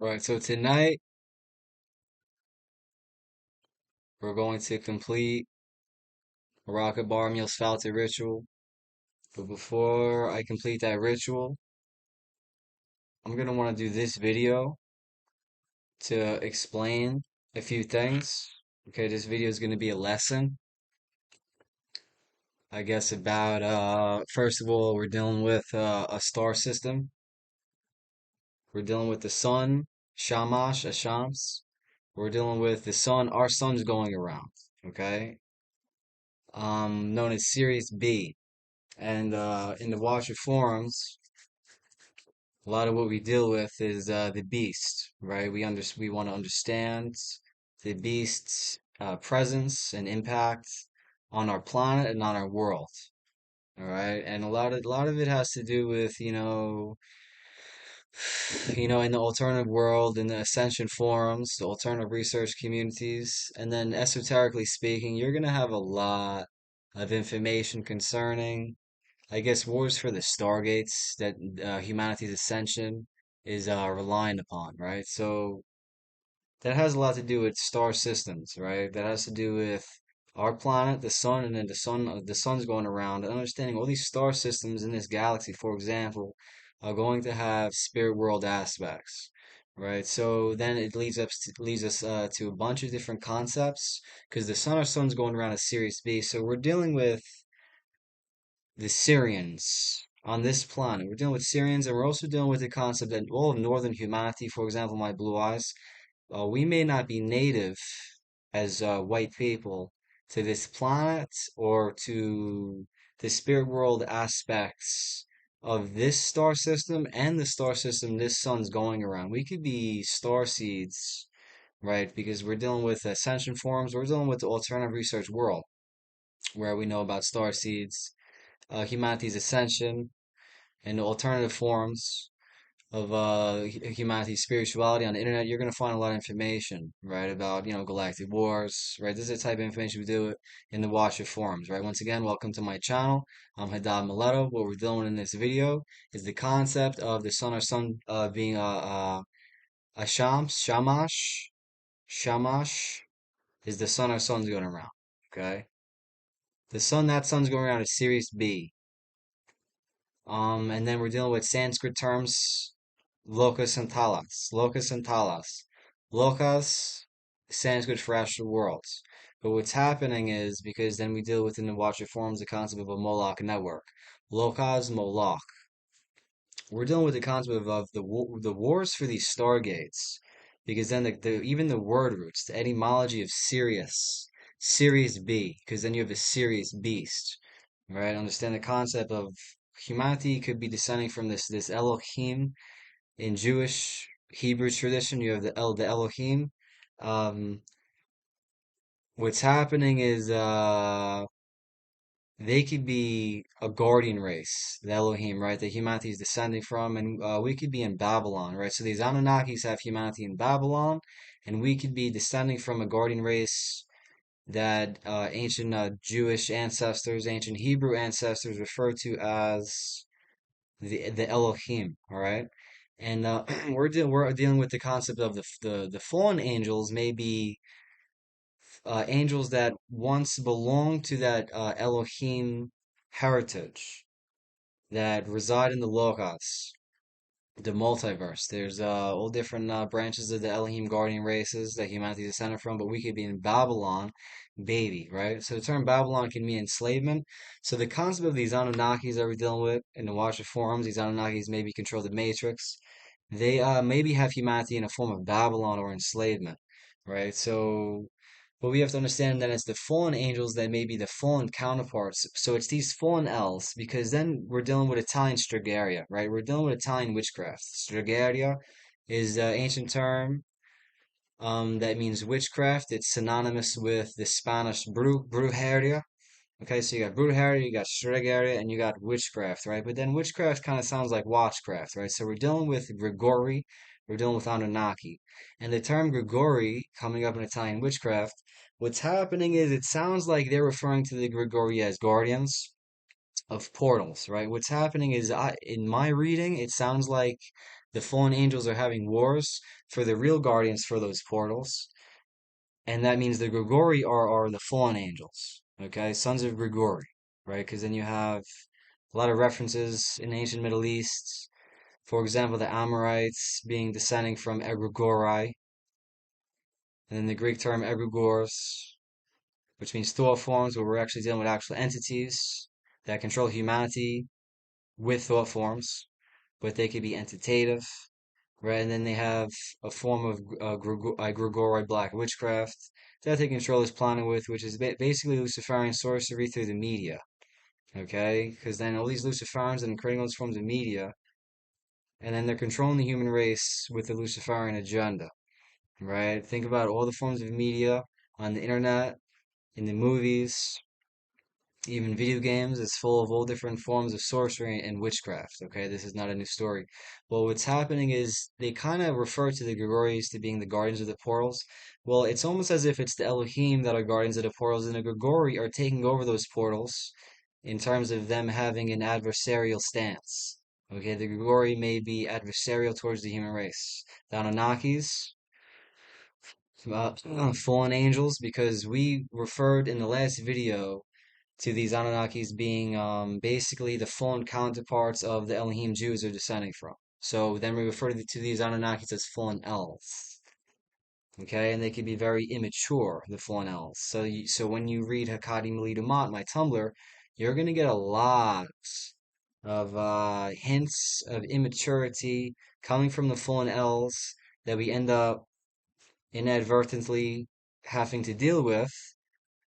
Right, so tonight we're going to complete a Rocket Bar Meal Spouted ritual. But before I complete that ritual, I'm gonna want to do this video to explain a few things. Okay, this video is gonna be a lesson, I guess, about first of all, we're dealing with a star system. We're dealing with the sun, Shamash, Ashams. We're dealing with the sun, our sun's going around, okay? Known as Sirius B. And in the Washer forums, a lot of what we deal with is the beast, right? We want to understand the beast's presence and impact on our planet and on our world. All right, and a lot of it has to do with in the alternative world, in the ascension forums, the alternative research communities, and then esoterically speaking, you're gonna have a lot of information concerning, I guess, wars for the stargates that humanity's ascension is relying upon, right? So that has a lot to do with star systems, right? That has to do with our planet, the sun, and then the sun's going around, and understanding all these star systems in this galaxy, for example, are going to have spirit world aspects, right? So then it leads us to a bunch of different concepts because the sun, our sun's going around a Sirius B, so we're dealing with the Syrians on this planet. We're dealing with Syrians, and we're also dealing with the concept that all of northern humanity, for example, my blue eyes, we may not be native as white people to this planet or to the spirit world aspects of this star system and the star system this sun's going around. We could be star seeds, right? Because we're dealing with ascension forms, we're dealing with the alternative research world where we know about star seeds, humanity's ascension, and the alternative forms of humanity's spirituality on the internet. You're going to find a lot of information, right, about, galactic wars, right? This is the type of information we do in the Watcher forums, right? Once again, welcome to my channel. I'm Haddad Mileto. What we're dealing with in this video is the concept of the sun or sun being a shamash is the sun or sun's going around, okay? The sun, that sun's going around is Sirius B. And then we're dealing with Sanskrit terms, locus and talas. Locus and talas. Lokas, Sanskrit for astral worlds. But what's happening is, because then we deal within the Watcher forms the concept of a Moloch network. Lokas, Moloch. We're dealing with the concept of the wars for these stargates. Because then even the word roots, the etymology of Sirius, Sirius B, because then you have a Sirius beast, right? Understand the concept of humanity could be descending from this Elohim in Jewish Hebrew tradition. You have the Elohim. Um, what's happening is they could be a guardian race, the Elohim, right? That humanity is descending from, and we could be in Babylon, right? So these Anunnakis have humanity in Babylon, and we could be descending from a guardian race that ancient Jewish ancestors, ancient Hebrew ancestors refer to as the Elohim, all right? And we're dealing with the concept of the fallen angels, may be angels that once belonged to that Elohim heritage that reside in the Logos, the multiverse. There's all different branches of the Elohim guardian races that humanity is descended from, but we could be in Babylon, baby, right? So the term Babylon can mean enslavement. So the concept of these Anunnakis that we're dealing with in the Watcher forums, these Anunnakis maybe control the Matrix. They maybe have humanity in a form of Babylon or enslavement, right? So but we have to understand that it's the fallen angels that may be the fallen counterparts. So it's these fallen elves, because then we're dealing with Italian Stragaria, right? We're dealing with Italian witchcraft. Stragaria is an ancient term that means witchcraft. It's synonymous with the Spanish brujeria. Okay, so you got brujeria, you got Stragaria, and you got witchcraft, right? But then witchcraft kind of sounds like watchcraft, right? So we're dealing with Grigori, we're dealing with Anunnaki. And the term Grigori, coming up in Italian witchcraft, what's happening is it sounds like they're referring to the Grigori as guardians of portals, right? What's happening is, in my reading, it sounds like the fallen angels are having wars for the real guardians for those portals. And that means the Grigori are the fallen angels, okay? Sons of Grigori, right? Because then you have a lot of references in ancient Middle East. For example, the Amorites being descending from Egregori, and then the Greek term egregores, which means thought forms, where we're actually dealing with actual entities that control humanity with thought forms, but they could be entitative, right? And then they have a form of Grigori black witchcraft that they control this planet with, which is basically Luciferian sorcery through the media, okay? Because then all these Luciferians and creating all these forms of media, and then they're controlling the human race with the Luciferian agenda, right? Think about all the forms of media on the internet, in the movies, even video games. It's full of all different forms of sorcery and witchcraft. Okay, this is not a new story. Well, what's happening is they kind of refer to the Gregories to being the guardians of the portals. Well, it's almost as if it's the Elohim that are guardians of the portals, and the Grigori are taking over those portals in terms of them having an adversarial stance. Okay, the Grigori may be adversarial towards the human race. The Anunnakis, fallen angels, because we referred in the last video to these Anunnakis being basically the fallen counterparts of the Elohim Jews are descending from. So then we refer to these Anunnakis as fallen elves. Okay, and they can be very immature, the fallen elves. So when you read Hakadi Malidamat, my Tumblr, you're gonna get a lot of hints of immaturity coming from the fallen elves that we end up inadvertently having to deal with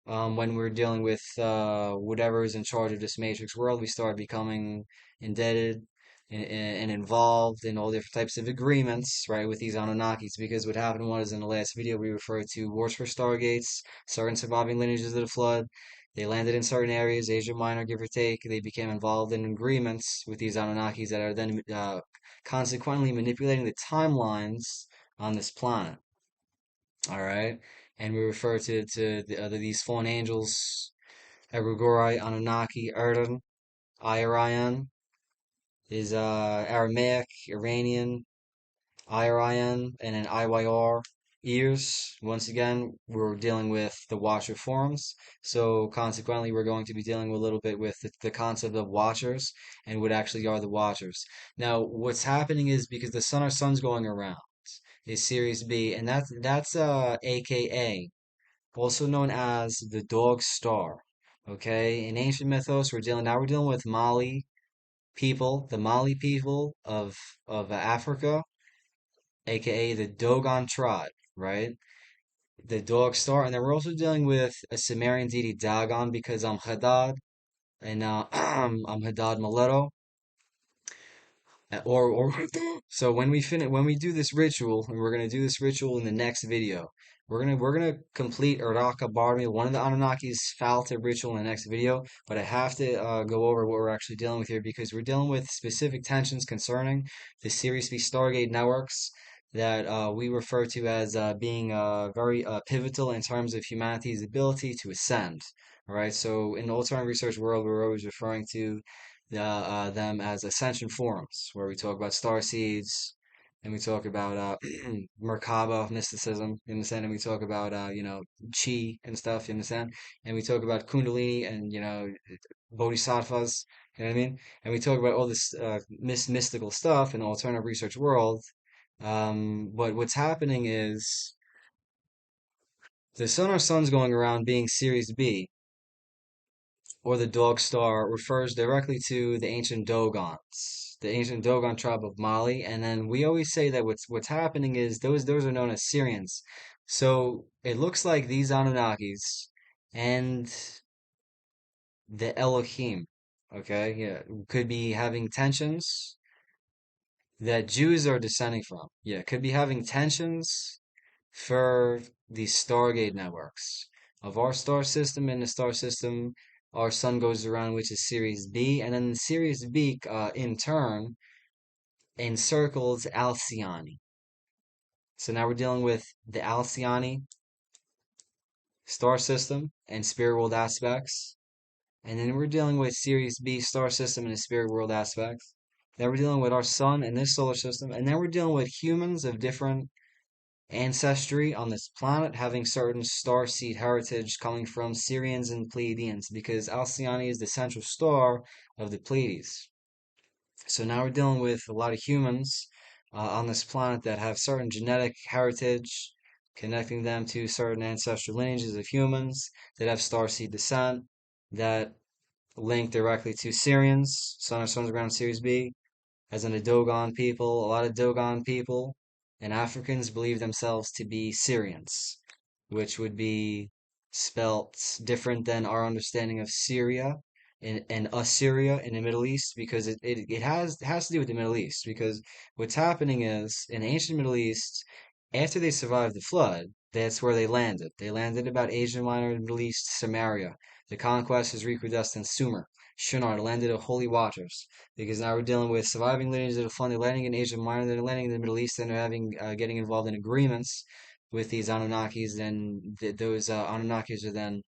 when we're dealing with whatever is in charge of this matrix world. We start becoming indebted and involved in all different types of agreements, right, with these Anunnakis. Because what happened was in the last video, we referred to wars for stargates, certain surviving lineages of the flood. They landed in certain areas, Asia Minor, give or take. They became involved in agreements with these Anunnakis that are then consequently manipulating the timelines on this planet. All right. And we refer to these fallen angels, Egregori, Anunnaki, Erden, Irion is Aramaic, Iranian, Irion, and then IYR, ears. Once again, we're dealing with the Watcher forms. So consequently, we're going to be dealing a little bit with the concept of Watchers and what actually are the Watchers. Now, what's happening is because the sun, our sun's going around, is Sirius B, and that's AKA, also known as the dog star. Okay, in ancient mythos, we're dealing with Mali people, the Mali people of Africa, aka the Dogon tribe, right? The dog star, and then we're also dealing with a Sumerian deity Dagon because I'm Hadad, and I'm Hadad Maleto, or so when we do this ritual, and we're gonna do this ritual in the next video, we're gonna complete Uraka Barmi, one of the Anunnaki's Falta ritual in the next video. But I have to go over what we're actually dealing with here because we're dealing with specific tensions concerning the Sirius B Stargate networks that we refer to as being very pivotal in terms of humanity's ability to ascend. All right, so in the alternative research world, we're always referring to them as ascension forums, where we talk about star seeds, and we talk about Merkaba mysticism, you understand, and we talk about chi and stuff, you understand, and we talk about Kundalini and Bodhisattvas, you know what I mean, and we talk about all this mystical stuff in the alternative research world. But what's happening is the sun, our sun's going around being Sirius B, or the dog star, refers directly to the ancient Dogons, the ancient Dogon tribe of Mali. And then we always say that what's happening is those are known as Syrians. So it looks like these Anunnakis and the Elohim, okay, yeah, could be having tensions that Jews are descending from. Yeah, could be having tensions for the Stargate networks of our star system. In the star system, our sun goes around, which is Sirius B, and then Sirius B, in turn, encircles ALCYONE. So now we're dealing with the ALCYONE star system and spirit world aspects, and then we're dealing with Sirius B star system and the spirit world aspects. Then we're dealing with our sun and this solar system, and then we're dealing with humans of different ancestry on this planet having certain star seed heritage coming from Sirians and Pleiadians because Alcyone is the central star of the Pleiades. So now we're dealing with a lot of humans on this planet that have certain genetic heritage, connecting them to certain ancestral lineages of humans that have starseed descent, that link directly to Syrians, Sun or Sun's ground Series B, as in the Dogon people. A lot of Dogon people and Africans believe themselves to be Syrians, which would be spelt different than our understanding of Syria and Assyria in the Middle East because it has to do with the Middle East because what's happening is in the ancient Middle East, after they survived the flood, that's where they landed. They landed about Asia Minor, Middle East, Samaria. The conquest is recrudescent Sumer. Shinar landed at Holy Waters because now we're dealing with surviving lineages that are fun. They're landing in Asia Minor, they're landing in the Middle East, and they're having getting involved in agreements with these Anunnakis. Then those Anunnakis are then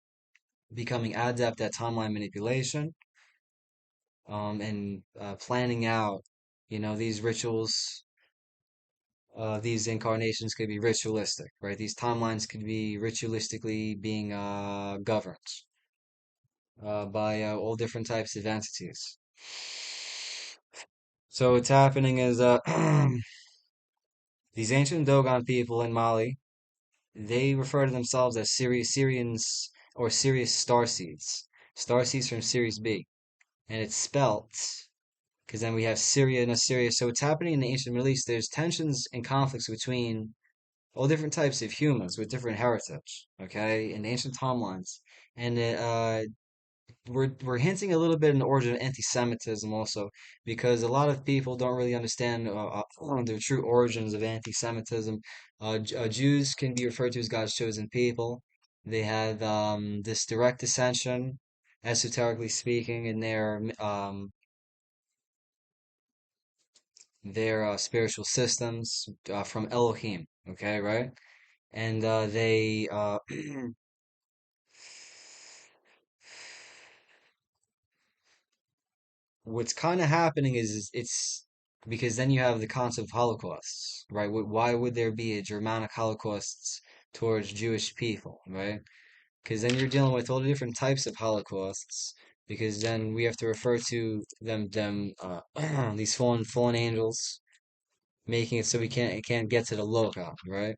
becoming adept at timeline manipulation and planning out, these rituals. These incarnations could be ritualistic, right? These timelines could be ritualistically being governed by all different types of entities. So what's happening is these ancient Dogon people in Mali, they refer to themselves as Syrians or Sirius starseeds. Starseeds from Sirius B. And it's spelt because then we have Syria and Assyria. So what's happening in the ancient Middle East, there's tensions and conflicts between all different types of humans with different heritage, okay, in ancient timelines. And we're hinting a little bit in the origin of anti-Semitism also, because a lot of people don't really understand the true origins of anti-Semitism. Jews can be referred to as God's chosen people. They had this direct ascension, esoterically speaking, in their spiritual systems from Elohim. Okay, right? And they what's kind of happening is it's because then you have the concept of holocausts, right? Why would there be a Germanic holocausts towards Jewish people, right? Because then you're dealing with all the different types of holocausts. Because then we have to refer to them these fallen angels, making it so we can't it can't get to the loka, right?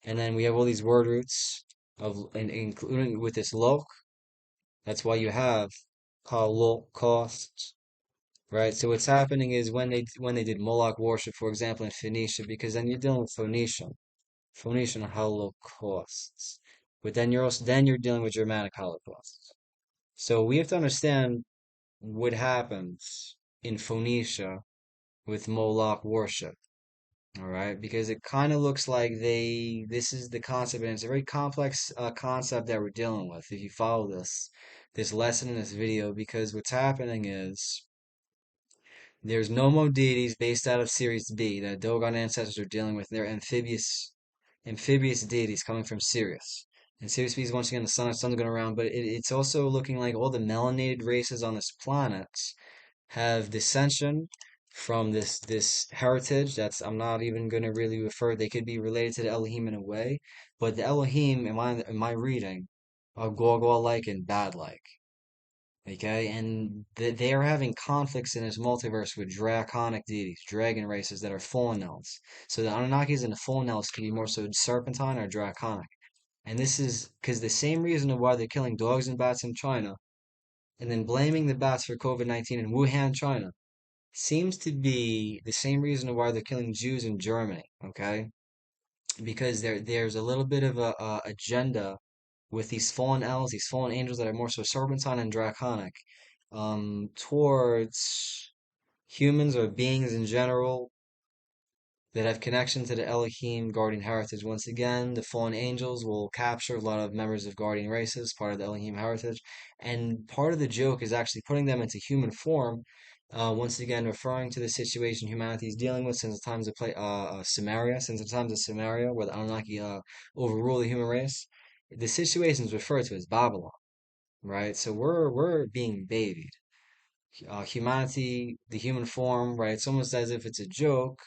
And then we have all these word roots including with this lok. That's why you have holocaust, right? So what's happening is when they did Moloch worship, for example, in Phoenicia, because then you're dealing with Phoenician holocausts, but then you're dealing with Germanic holocausts. So we have to understand what happens in Phoenicia with Moloch worship, all right? Because it kind of looks like this is the concept, and it's a very complex concept that we're dealing with. If you follow this lesson in this video, because what's happening is there's no more deities based out of Sirius B that Dogon ancestors are dealing with. They're amphibious deities coming from Sirius. And Sirius B is once again the sun's going around, but it's also looking like all the melanated races on this planet have dissension from this heritage that's I'm not even going to really refer. They could be related to the Elohim in a way, but the Elohim in my reading are Gorgol-like and bad-like. Okay, and they are having conflicts in this multiverse with draconic deities, dragon races that are fallen elves. So the Anunnakis and the fallen elves can be more so serpentine or draconic. And this is because the same reason of why they're killing dogs and bats in China, and then blaming the bats for COVID-19 in Wuhan, China, seems to be the same reason of why they're killing Jews in Germany. Okay, because there's a little bit of a agenda with these fallen elves, these fallen angels that are more so serpentine and draconic, towards humans or beings in general that have connection to the Elohim guardian heritage. Once again, the fallen angels will capture a lot of members of guardian races, part of the Elohim heritage, and part of the joke is actually putting them into human form. Once again, referring to the situation humanity is dealing with since the times of Samaria, since the times of Samaria, where the Anunnaki overrule the human race. The situation is referred to as Babylon, right? So we're being babied. Humanity, the human form, right? It's almost as if it's a joke,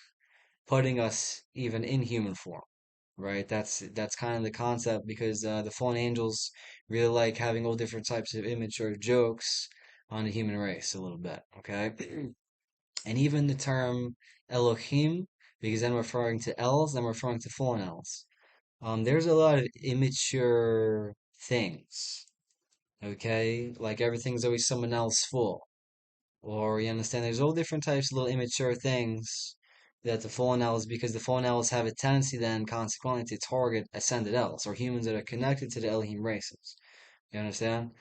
putting us even in human form, right? That's kind of the concept because the fallen angels really like having all different types of immature jokes on the human race a little bit, okay? And even the term Elohim, because I'm referring to elves, I'm referring to fallen elves. There's a lot of immature things, okay? Like everything's always someone else full. Or you understand there's all different types of little immature things that the fallen elves, because the fallen elves have a tendency then consequently to target ascended elves or humans that are connected to the Elohim races. You understand?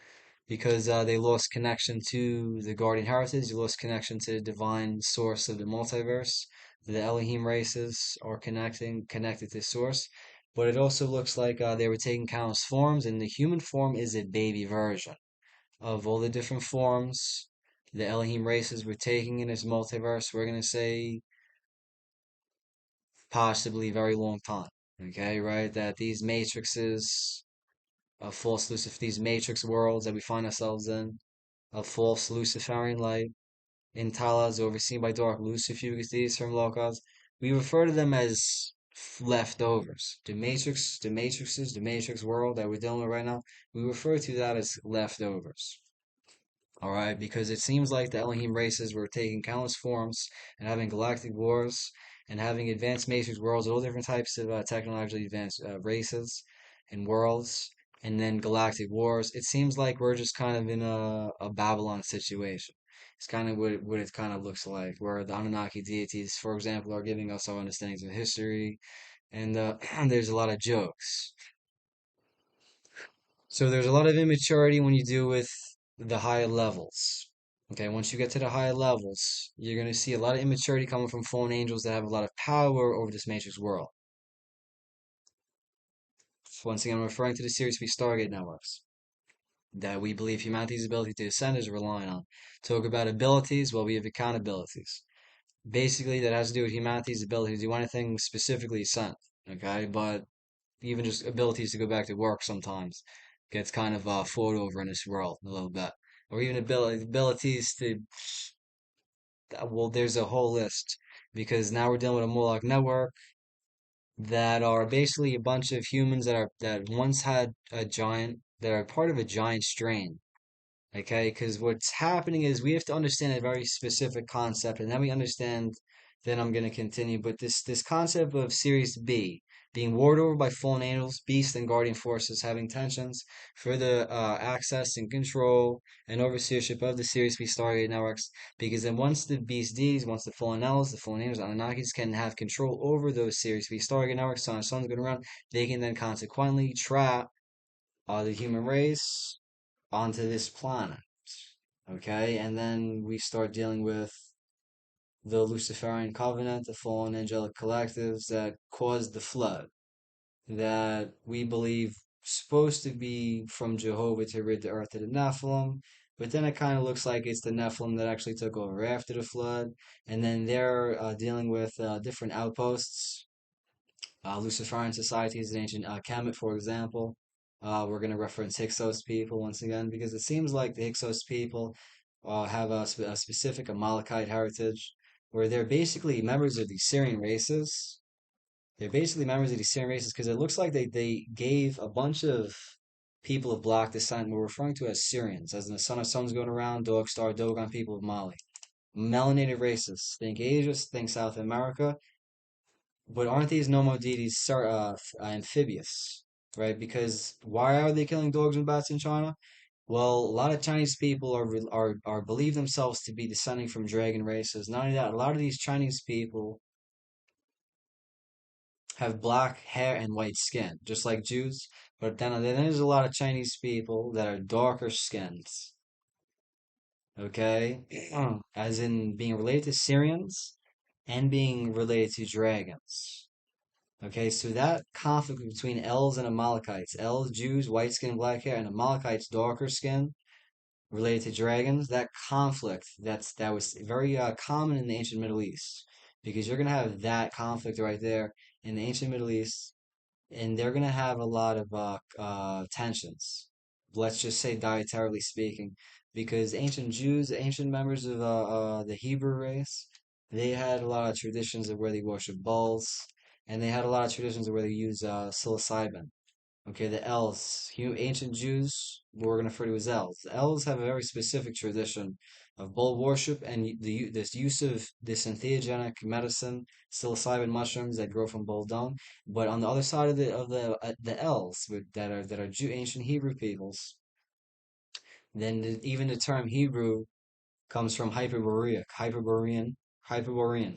Because they lost connection to the guardian heritage, they lost connection to the divine source of the multiverse. The Elohim races are connected to source, but it also looks like they were taking countless forms, and the human form is a baby version of all the different forms the Elohim races were taking in this multiverse. We're gonna say possibly very long time. Okay, right? That these matrices of false Lucifer, these matrix worlds that we find ourselves in, of false Luciferian light, in Talas overseen by dark Lucifugis from Locals, we refer to them as leftovers. The matrix world that we're dealing with right now, we refer to that as leftovers. All right, because it seems like the Elohim races were taking countless forms and having galactic wars and having advanced matrix worlds, all different types of technologically advanced races and worlds, and then galactic wars. It seems like we're just kind of in a Babylon situation. It's kind of what it kind of looks like, where the Anunnaki deities, for example, are giving us our understandings of history, and there's a lot of jokes. So there's a lot of immaturity when you deal with the higher levels. Okay, once you get to the higher levels, you're going to see a lot of immaturity coming from fallen angels that have a lot of power over this matrix world. Once again, I'm referring to the Sirius Stargate networks that we believe humanity's ability to ascend is relying on. Talk about abilities, well, we have accountabilities. Basically, that has to do with humanity's ability to do anything specifically ascend. Okay, but even just abilities to go back to work sometimes gets kind of fought over in this world a little bit. Or even abilities to, well, there's a whole list because now we're dealing with a Moloch network that are basically a bunch of humans that once had a giant, that are part of a giant strain. Okay, because what's happening is we have to understand a very specific concept, and then we understand. Then I'm going to continue. But this concept of Series B being warred over by fallen angels, beasts, and guardian forces having tensions for the access and control and overseership of the Series B Stargate networks. Because then once the beast Ds, once the fallen elves, the fallen angels, Anunnakis can have control over those Series B Stargate networks, so on sun's going around, they can then consequently trap the human race onto this planet. Okay, and then we start dealing with the Luciferian covenant, the fallen angelic collectives that caused the flood, that we believe supposed to be from Jehovah to rid the earth of the Nephilim, but then it kind of looks like it's the Nephilim that actually took over after the flood, and then they're dealing with different outposts. Luciferian societies in ancient Kemet, for example. We're going to reference Hyksos people once again because it seems like the Hyksos people have a specific Amalekite heritage where they're basically members of the Syrian races. They're basically members of the Syrian races because it looks like they gave a bunch of people of black descent, we're referring to as Syrians, as in the son of sons going around, Dog Star, Dogon people of Mali. Melanated races. Think Asia, think South America, but aren't these Nomo deities amphibious, right? Because why are they killing dogs and bats in China? Well, a lot of Chinese people are believe themselves to be descending from dragon races. Not only that, a lot of these Chinese people have black hair and white skin, just like Jews. But then there's a lot of Chinese people that are darker skins. Okay, as in being related to Syrians and being related to dragons. Okay, so that conflict between elves and Amalekites, elves, Jews, white skin, black hair, and Amalekites, darker skin, related to dragons, that conflict that was very common in the ancient Middle East, because you're gonna have that conflict right there in the ancient Middle East, and they're gonna have a lot of tensions. Let's just say dietarily speaking, because ancient Jews, ancient members of the Hebrew race, they had a lot of traditions of where they worship bulls, and they had a lot of traditions of where they use psilocybin. Okay, the Els, ancient Jews, we're going to refer to as Els. The Els have a very specific tradition of bull worship and this use of this entheogenic medicine, psilocybin mushrooms that grow from bull dung. But on the other side of the Els, that are ancient Hebrew peoples, then even the term Hebrew comes from Hyperboreans,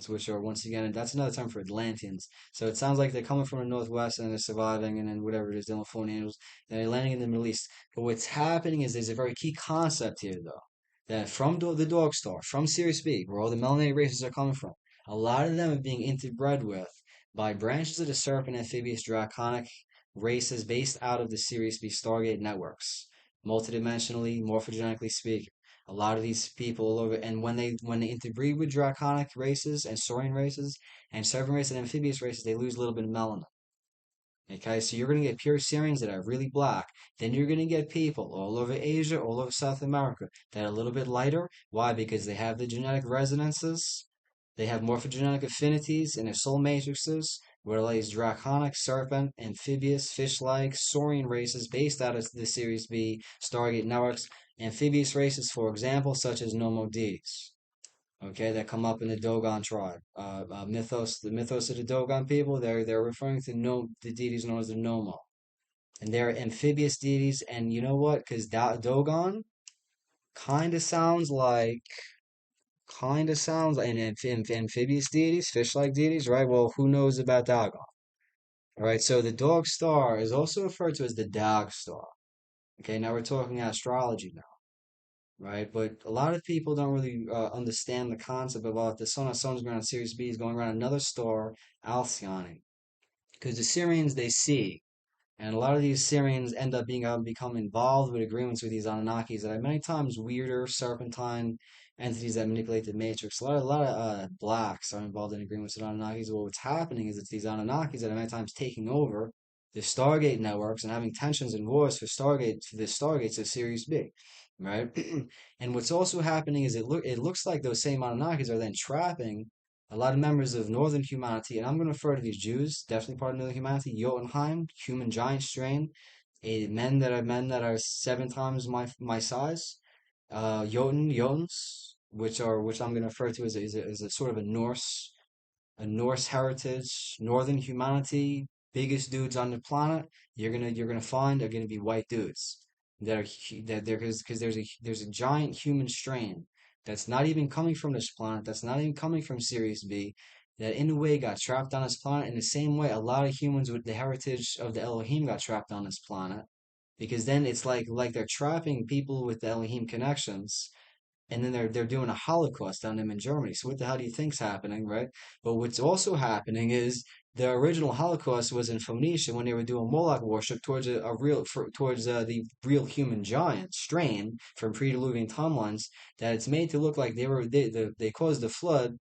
which are once again, that's another term for Atlanteans. So it sounds like they're coming from the northwest and they're surviving, and then whatever it is, they're fallen angels, and they're landing in the Middle East. But what's happening is there's a very key concept here, though, that from the Dog Star, from Sirius B, where all the melanated races are coming from, a lot of them are being interbred with by branches of the serpent amphibious draconic races based out of the Sirius B Stargate networks, multidimensionally, morphogenetically speaking. A lot of these people all over, and when they interbreed with draconic races and saurian races and serpent races and amphibious races, they lose a little bit of melanin. Okay, so you're going to get pure Syrians that are really black. Then you're going to get people all over Asia, all over South America that are a little bit lighter. Why? Because they have the genetic resonances, they have morphogenetic affinities in their soul matrices, where these draconic, serpent, amphibious, fish-like, saurian races based out of the Series B Stargate networks. Amphibious races, for example, such as Nomodes, okay, that come up in the Dogon tribe. The mythos of the Dogon people, they're referring to the deities known as the Nomo, and they're amphibious deities. And you know what? Because Dogon kind of sounds like an amphibious deities, fish-like deities, right? Well, who knows about Dagon? All right, so the dog star is also referred to as the Dag star. Okay, now we're talking astrology now, right? But a lot of people don't really understand the concept about the sun. Our sun's going around Sirius B is going around another star, ALCYONE, because the Syrians they see, and a lot of these Syrians end up become involved with agreements with these Anunnakis that are many times weirder serpentine entities that manipulate the matrix. A lot of blacks are involved in agreements with Anunnakis. Well, what's happening is it's these Anunnakis that are many times taking over the Stargate networks and having tensions and wars for the Stargates of Sirius B, right? And what's also happening is it looks like those same Anunnakis are then trapping a lot of members of Northern humanity, and I'm going to refer to these Jews, definitely part of Northern humanity, Jotunheim, human giant strain, men that are 7 times my size, Jotuns, which I'm going to refer to as a sort of a Norse heritage, Northern humanity, biggest dudes on the planet. You're gonna find are gonna be white dudes that they're because there's a giant human strain that's not even coming from this planet, that's not even coming from Sirius B, that in a way got trapped on this planet in the same way a lot of humans with the heritage of the Elohim got trapped on this planet. Because then it's like they're trapping people with the Elohim connections, and then they're doing a Holocaust on them in Germany. So what the hell do you think's happening, right? But what's also happening is the original Holocaust was in Phoenicia when they were doing Moloch worship towards the real human giant strain from pre-Diluvian timelines. That it's made to look like they caused the flood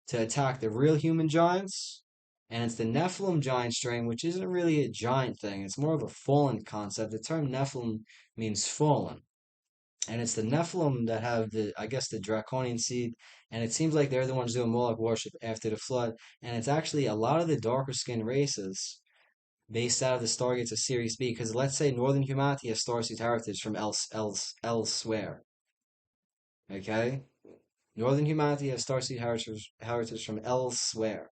to attack the real human giants. And it's the Nephilim giant strain, which isn't really a giant thing. It's more of a fallen concept. The term Nephilim means fallen, and it's the Nephilim that have I guess, the draconian seed, and it seems like they're the ones doing Moloch worship after the flood, and it's actually a lot of the darker skinned races based out of the Stargates of Sirius B, because let's say Northern humanity has starseed heritage from elsewhere, okay? Northern humanity has starseed heritage from elsewhere.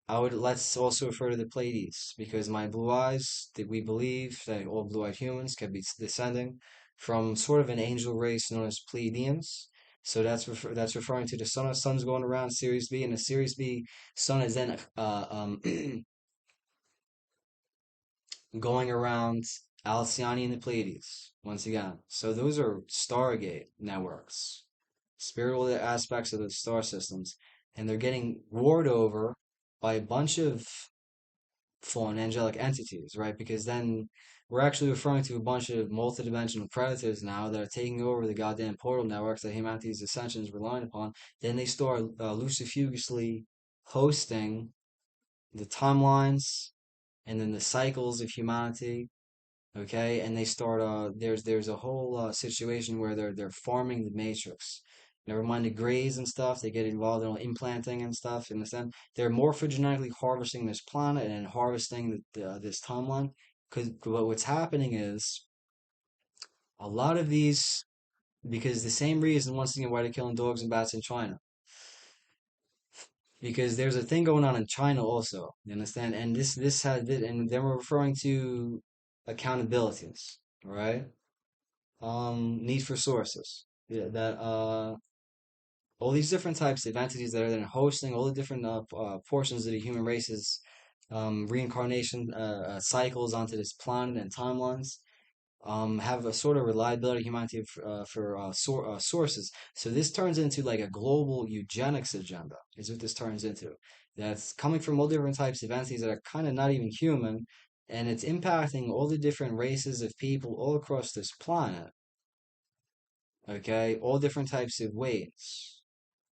Let's also refer to the Pleiades, because my blue eyes, that we believe that all blue-eyed humans can be descending from sort of an angel race known as Pleiadians. So that's referring to the sun. The sun's going around Sirius B, and the Sirius B sun is then going around Alcyone and the Pleiades once again. So those are Stargate networks, spiritual aspects of the star systems, and they're getting warred over by a bunch of fallen angelic entities, right? Because then we're actually referring to a bunch of multidimensional predators now that are taking over the goddamn portal networks that humanity's ascension is relying upon. Then they start lucifugiously hosting the timelines and then the cycles of humanity Okay, and they start there's a whole situation where they're farming the matrix. Never mind the grays and stuff, they get involved in implanting and stuff. In the sense, they're morphogenetically harvesting this planet and harvesting this timeline. Because what's happening is a lot of these, because the same reason once again why they're killing dogs and bats in China, because there's a thing going on in China also. You understand? And this had and then we're referring to accountabilities, right? Need for sources. Yeah, that all these different types of entities that are then hosting all the different portions of the human race's reincarnation cycles onto this planet and timelines. Have a sort of reliability humanity for sources. So this turns into like a global eugenics agenda, is what this turns into. That's coming from all different types of entities that are kind of not even human, and it's impacting all the different races of people all across this planet. Okay, all different types of ways,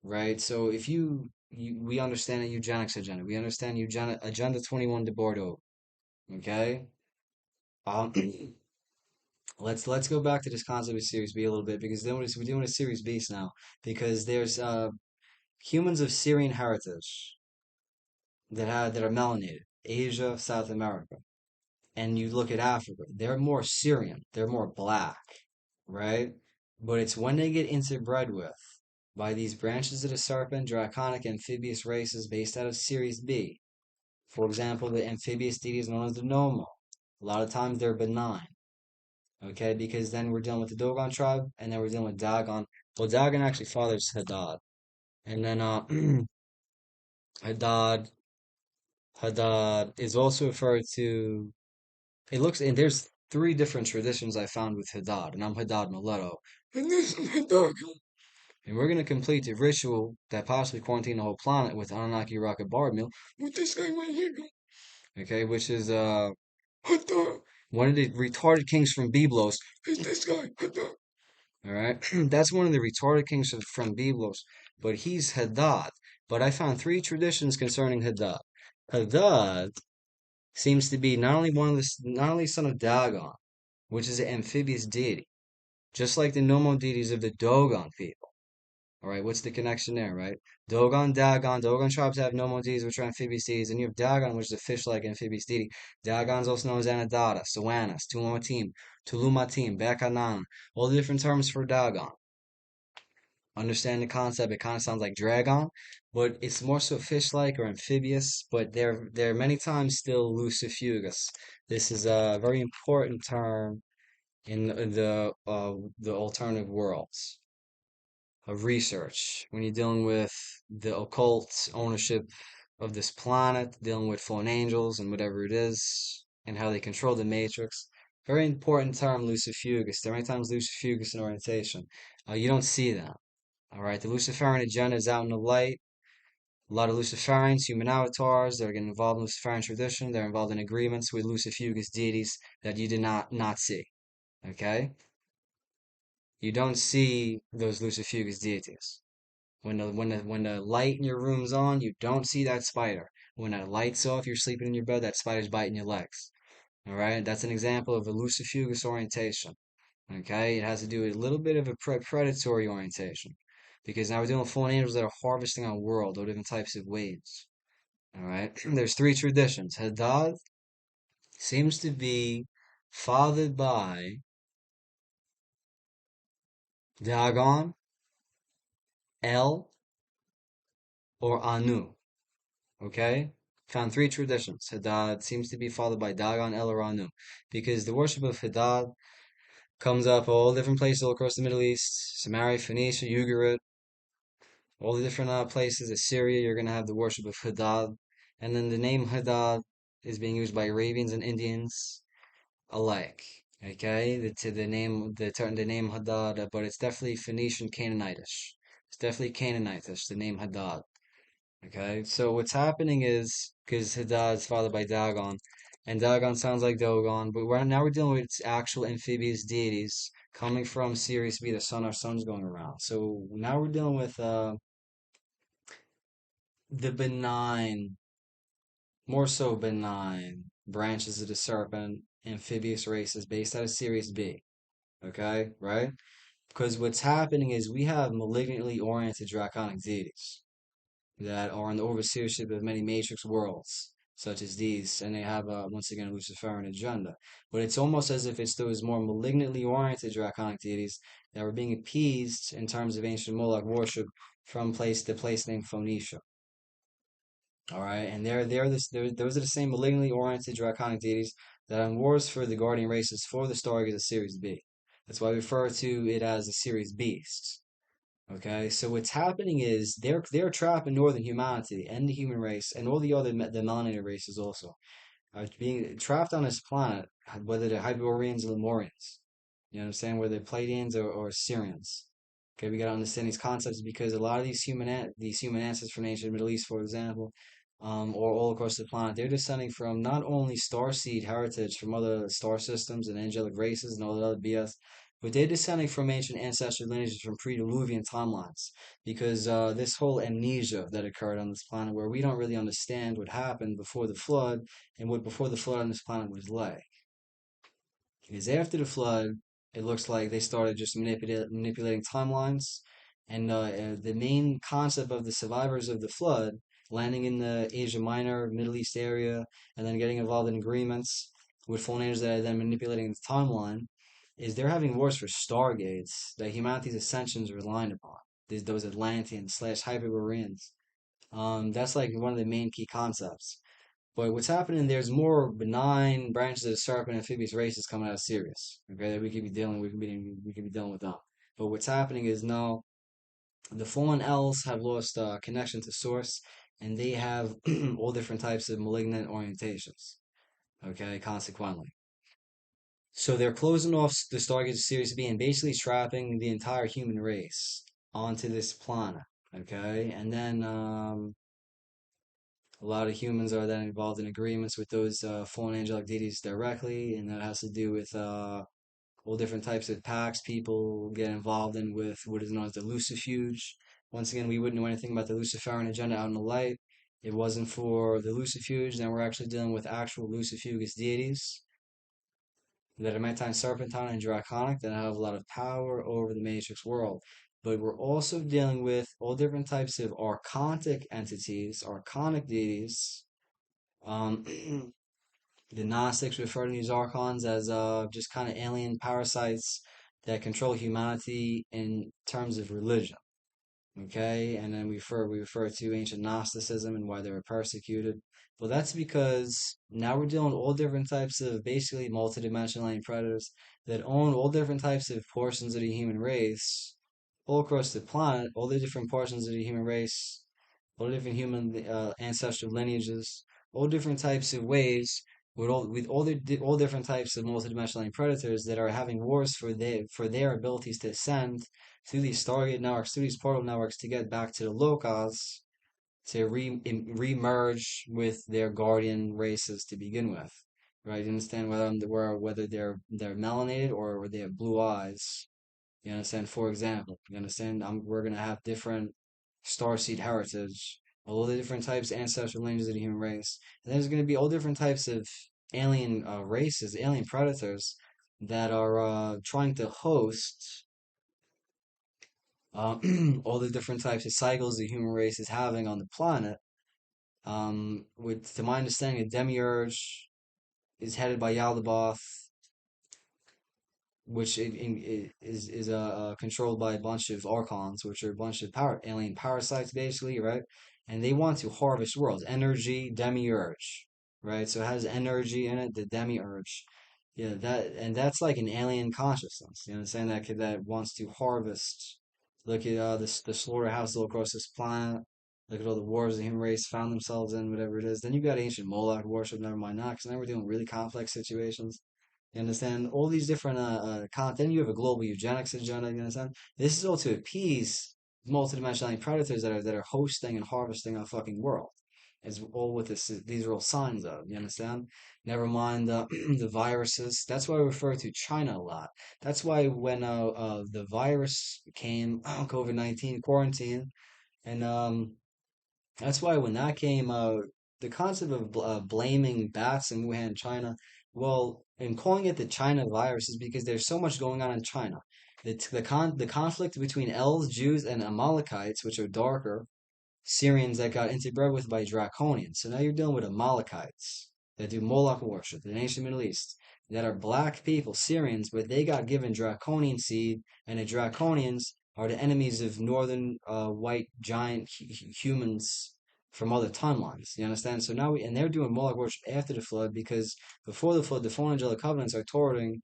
right? So if we understand a eugenics agenda, we understand agenda 21 de Bordeaux. Okay, um, let's go back to this concept of Series B a little bit because then we're doing a Series Beast now because there's humans of Syrian heritage that are melanated, Asia, South America, and you look at Africa, they're more Syrian, they're more black, right? But it's when they get interbred with by these branches of the serpent, draconic amphibious races based out of Series B. For example, the amphibious deities known as the Nomo. A lot of times they're benign. Okay, because then we're dealing with the Dogon tribe, and then we're dealing with Dagon. Well, Dagon actually fathers Hadad, and then Hadad Hadad is also referred to. It looks and there's three different traditions I found with Hadad, and I'm Hadad Mileto. And this is Hadad. And we're gonna complete the ritual that possibly quarantine the whole planet with Anunnaki rocket bar meal with this guy right here. Okay, which is Hadad. One of the retarded kings from Byblos is this guy Hadad. All right, that's one of the retarded kings from Byblos, but he's Hadad. But I found three traditions concerning Hadad. Hadad seems to be not only son of Dagon, which is an amphibious deity, just like the Nomo deities of the Dogon people. All right, what's the connection there, right? Dogon, Dagon, Dogon tribes have Nomo deities, which are amphibious deities, and you have Dagon, which is a fish-like amphibious deity. Dagon's also known as Anadata, Soanas, Tulumatim, Tulumatim, Bekanan, all the different terms for Dagon. Understand the concept, it kind of sounds like dragon, but it's more so fish-like or amphibious, but they're many times still lucifugus. This is a very important term in the alternative worlds of research when you're dealing with the occult ownership of this planet, dealing with fallen angels and whatever it is, and how they control the matrix. Very important term, lucifugus. There are many times lucifugus in orientation. You don't see that. All right, the Luciferian agenda is out in the light. A lot of Luciferians, human avatars, that are getting involved in Luciferian tradition. They're involved in agreements with Lucifugus deities that you did not see. Okay, you don't see those Lucifugus deities. When the light in your room's on, you don't see that spider. When that light's off, you're sleeping in your bed, that spider's biting your legs. All right, that's an example of a Lucifugus orientation. Okay, it has to do with a little bit of a predatory orientation because now we're dealing with fallen angels that are harvesting our world, all different types of ways. All right, there's three traditions. Hadad seems to be fathered by Dagon, El, or Anu. Okay, found three traditions. Hadad seems to be fathered by Dagon, El, or Anu because the worship of Hadad comes up all different places all across the Middle East, Samaria, Phoenicia, Ugarit, all the different places, Assyria, you're going to have the worship of Hadad. And then the name Hadad is being used by Arabians and Indians alike. Okay, the name Hadad, but it's definitely Phoenician Canaanitish. It's definitely Canaanitish, the name Hadad. Okay, so what's happening is because Hadad is fathered by Dagon, and Dagon sounds like Dogon, but now we're dealing with actual amphibious deities coming from Sirius B, the sun our sun's going around. So now we're dealing with the benign, more so benign branches of the serpent amphibious races based out of Sirius B. Okay, right? Because what's happening is we have malignantly oriented draconic deities that are in the overseership of many matrix worlds, such as these, and they have once again a Luciferian agenda. But it's almost as if it's those more malignantly oriented draconic deities that were being appeased in terms of ancient Moloch worship from place to place named Phoenicia. All right, and those are the same malignantly oriented draconic deities that are on wars for the guardian races for the Stargate of Series B. That's why we refer to it as the Series Beast. Okay, so what's happening is they're trapping northern humanity and the human race and all the other the melanated races also are being trapped on this planet, whether they're Hyperboreans or Lemurians. You understand whether they're Pleiadians or Syrians. Okay, we gotta understand these concepts because a lot of these human ancestors from the ancient Middle East, for example, or all across the planet, they're descending from not only starseed heritage from other star systems and angelic races and all that other BS, but they're descending from ancient ancestral lineages from pre-Diluvian timelines. Because this whole amnesia that occurred on this planet, where we don't really understand what happened before the flood and what before the flood on this planet was like. Because after the flood, it looks like they started just manipulating timelines. And the main concept of the survivors of the flood landing in the Asia Minor, Middle East area, and then getting involved in agreements with fallen angels that are then manipulating the timeline, is they're having wars for stargates that humanity's ascensions are relying upon. Those Atlanteans slash Hyperboreans. That's like one of the main key concepts. But what's happening, there's more benign branches of the serpent amphibious races coming out of Sirius. Okay, that we could be dealing with them. But what's happening is now the fallen elves have lost connection to source, and they have all different types of malignant orientations. Okay, consequently. So they're closing off the Stargate Series B and basically trapping the entire human race onto this planet. Okay, and then a lot of humans are then involved in agreements with those fallen angelic deities directly, and that has to do with all different types of pacts people get involved in with what is known as the Lucifuge. Once again, we wouldn't know anything about the Luciferian agenda out in the light. It wasn't for the Lucifuge, then we're actually dealing with actual Lucifugous deities that are Adamantine, Serpentine, and Draconic that have a lot of power over the Matrix world. But we're also dealing with all different types of archonic entities, archonic deities. Um, the Gnostics refer to these archons as just kind of alien parasites that control humanity in terms of religion. Okay, and then we refer to ancient Gnosticism and why they were persecuted. Well, that's because now we're dealing with all different types of basically multidimensional alien predators that own all different types of portions of the human race all across the planet, all the different portions of the human race, all the different human ancestral lineages, all different types of ways all different types of multidimensional alien predators that are having wars for their abilities to ascend through these Stargate networks, through these portal networks to get back to the locals to re-merge with their guardian races to begin with. Right? You understand whether they're melanated or they have blue eyes. You understand? For example, you understand? We're gonna have different starseed heritage, all the different types of ancestral lineages of the human race. And there's gonna be all different types of alien races, alien predators that are trying to host all the different types of cycles the human race is having on the planet. To my understanding, a demiurge is headed by Yaldabaoth, which is controlled by a bunch of archons, which are a bunch of alien parasites, basically, right? And they want to harvest worlds, energy, demiurge, right? So it has energy in it, the demiurge. Yeah, that's like an alien consciousness. You understand that wants to harvest. Look at the slaughterhouse all across this planet. Look at all the wars the human race found themselves in, whatever it is. Then you've got ancient Moloch worship, never mind that, because now we're dealing with really complex situations. You understand? All these different content. You have a global eugenics agenda. You understand? This is all to appease multidimensional predators that are hosting and harvesting our fucking world. It's all with this. These are all signs of. You understand? Never mind the viruses. That's why I refer to China a lot. That's why when the virus came, COVID-19 quarantine, and that's why when that came, the concept of blaming bats in Wuhan, China. Well, And calling it the China virus is because there's so much going on in China. The conflict between Els, Jews, and Amalekites, which are darker Syrians that got interbred with by Draconians. So now you're dealing with Amalekites that do Moloch worship in the ancient Middle East that are black people, Syrians, but they got given Draconian seed, and the Draconians are the enemies of northern white giant humans from other timelines. You understand? So now and they're doing Moloch worship after the flood because before the flood, the fallen angelic covenants are towarding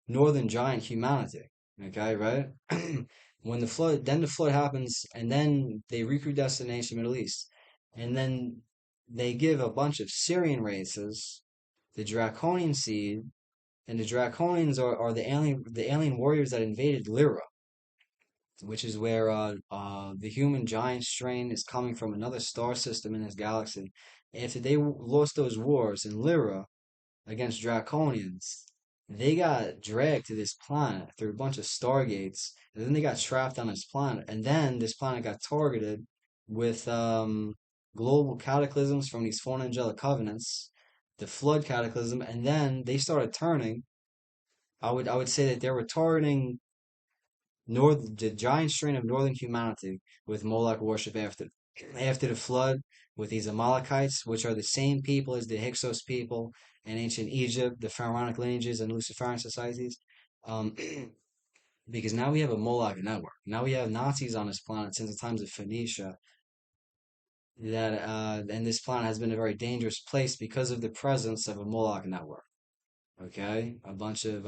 northern giant humanity. Okay, right? When the flood happens, and then they recrudesce the ancient Middle East, and then they give a bunch of Syrian races the Draconian seed, and the Draconians are the alien warriors that invaded Lyra, which is where the human giant strain is coming from another star system in this galaxy. After they lost those wars in Lyra, against Draconians, they got dragged to this planet through a bunch of stargates, and then they got trapped on this planet, and then this planet got targeted with global cataclysms from these fallen angelic covenants, the flood cataclysm, and then they started turning. I would say that they were targeting the giant strain of northern humanity with Moloch worship after the flood with these Amalekites, which are the same people as the Hyksos people in ancient Egypt, the pharaonic lineages and Luciferian societies. Um, because now we have a Moloch network. Now we have Nazis on this planet since the times of Phoenicia. And this planet has been a very dangerous place because of the presence of a Moloch network. Okay, a bunch of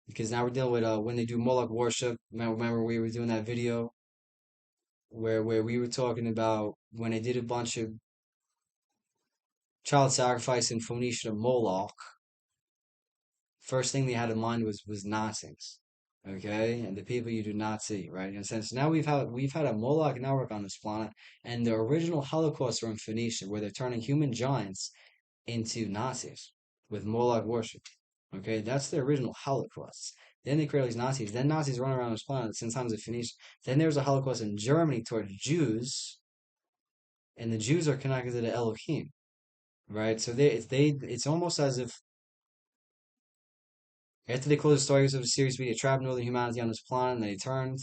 because now we're dealing with when they do Moloch worship. Remember we were doing that video where we were talking about when they did a bunch of child sacrifice in Phoenicia to Moloch. First thing they had in mind was Nazis, okay, and the people you do not see, right? In a sense, now we've had a Moloch network on this planet, and the original Holocaust were in Phoenicia, where they're turning human giants into Nazis with Moloch worship. Okay, that's the original Holocaust. Then they create all these Nazis. Then Nazis run around this planet since times of Phoenicia. Then there's a Holocaust in Germany towards Jews, and the Jews are connected to the Elohim, right? So it's almost as if after they close the stories of the series, we trap northern humanity on this planet, and they turned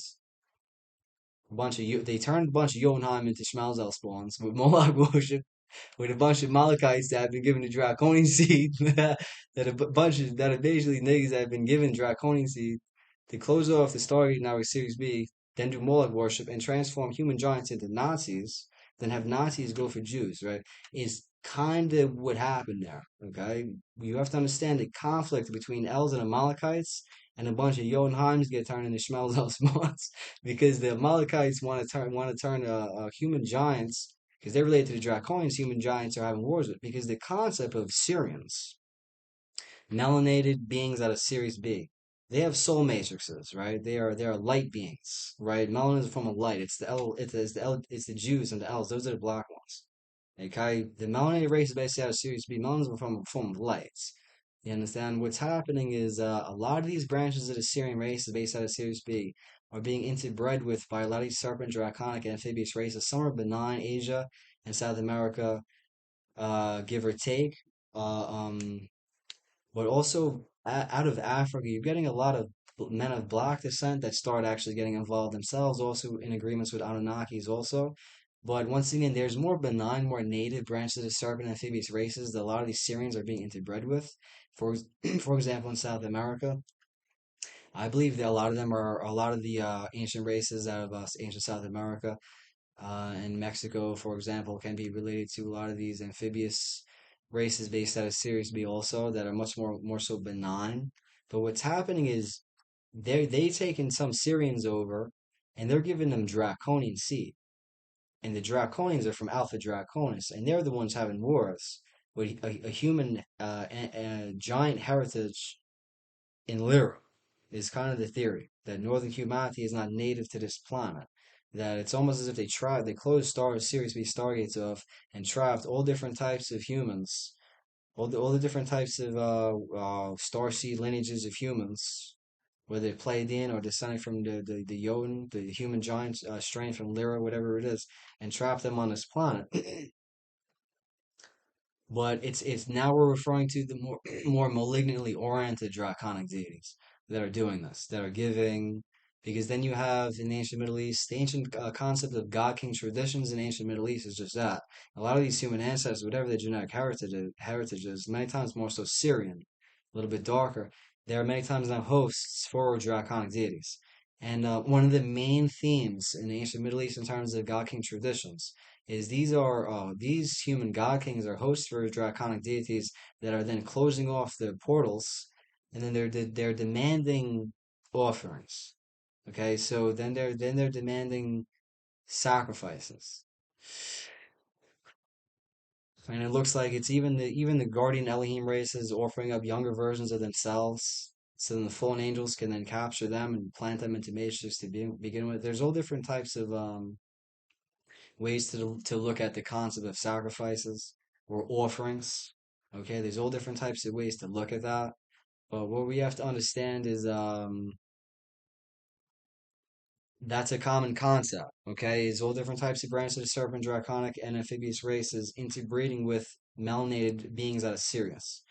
a bunch of Jotunheim into Schmalzel spawns with Moloch worship, with a bunch of Malachites that have been given the Draconian seed, that are basically niggas that have been given Draconian seed to close off the story now with Series B, then do Moloch worship and transform human giants into Nazis, then have Nazis go for Jews, right? Is kind of what happened there. Okay, you have to understand the conflict between Els and Amalekites, and a bunch of Jotunheims get turned into Schmelzel spawns because the Amalekites want to turn human giants because they're related to the Draconians. Human giants are having wars with because the concept of Syrians, melanated beings out of Series B. They have soul matrices, right? They are light beings, right? Melanin is a form of light. It's the Jews and the Els. Those are the black ones. Okay, the melanated race is basically out of Series B. Melanin is a form of lights. You understand? What's happening is a lot of these branches of the Syrian race is based out of Series B are being interbred with by a lot of these serpent, draconic, and amphibious races. Some are benign, Asia and South America, give or take. Uh, um, but also out of Africa, you're getting a lot of men of black descent that start actually getting involved themselves, also in agreements with Anunnakis also. But once again, there's more benign, more native branches of the serpent amphibious races that a lot of these Syrians are being interbred with. For for example, in South America, I believe that a lot of the ancient races out of ancient South America in Mexico, for example, can be related to a lot of these amphibious races based out of Sirius B also that are much more so benign. But what's happening is they taking some Syrians over and they're giving them Draconian seed. And the Draconians are from Alpha Draconis, and they're the ones having wars with a human a giant heritage in Lyra is kind of the theory that northern humanity is not native to this planet. That it's almost as if they closed Series B stargates off and trapped all different types of humans, all the different types of starseed lineages of humans, whether they're Pleiadian or descending from the Jotun, the human giant strain from Lyra, whatever it is, and trapped them on this planet. But it's now we're referring to the more more malignantly oriented draconic deities that are doing this, that are giving, because then you have in the ancient Middle East, the ancient concept of God King traditions in ancient Middle East is just that. A lot of these human ancestors, whatever their genetic heritage is, many times more so Syrian, a little bit darker, they are many times now hosts for draconic deities. And one of the main themes in the ancient Middle East in terms of God King traditions is these human god kings are hosts for draconic deities that are then closing off their portals, and then they're demanding offerings. Okay, so then they're demanding sacrifices, and it looks like it's even the guardian Elohim races offering up younger versions of themselves. So then the fallen angels can then capture them and plant them into matrix to begin with. There's all different types of ways to look at the concept of sacrifices or offerings. Okay, there's all different types of ways to look at that. But what we have to understand is that's a common concept. Okay, it's all different types of branches of serpent, draconic, and amphibious races interbreeding with melanated beings out of Sirius.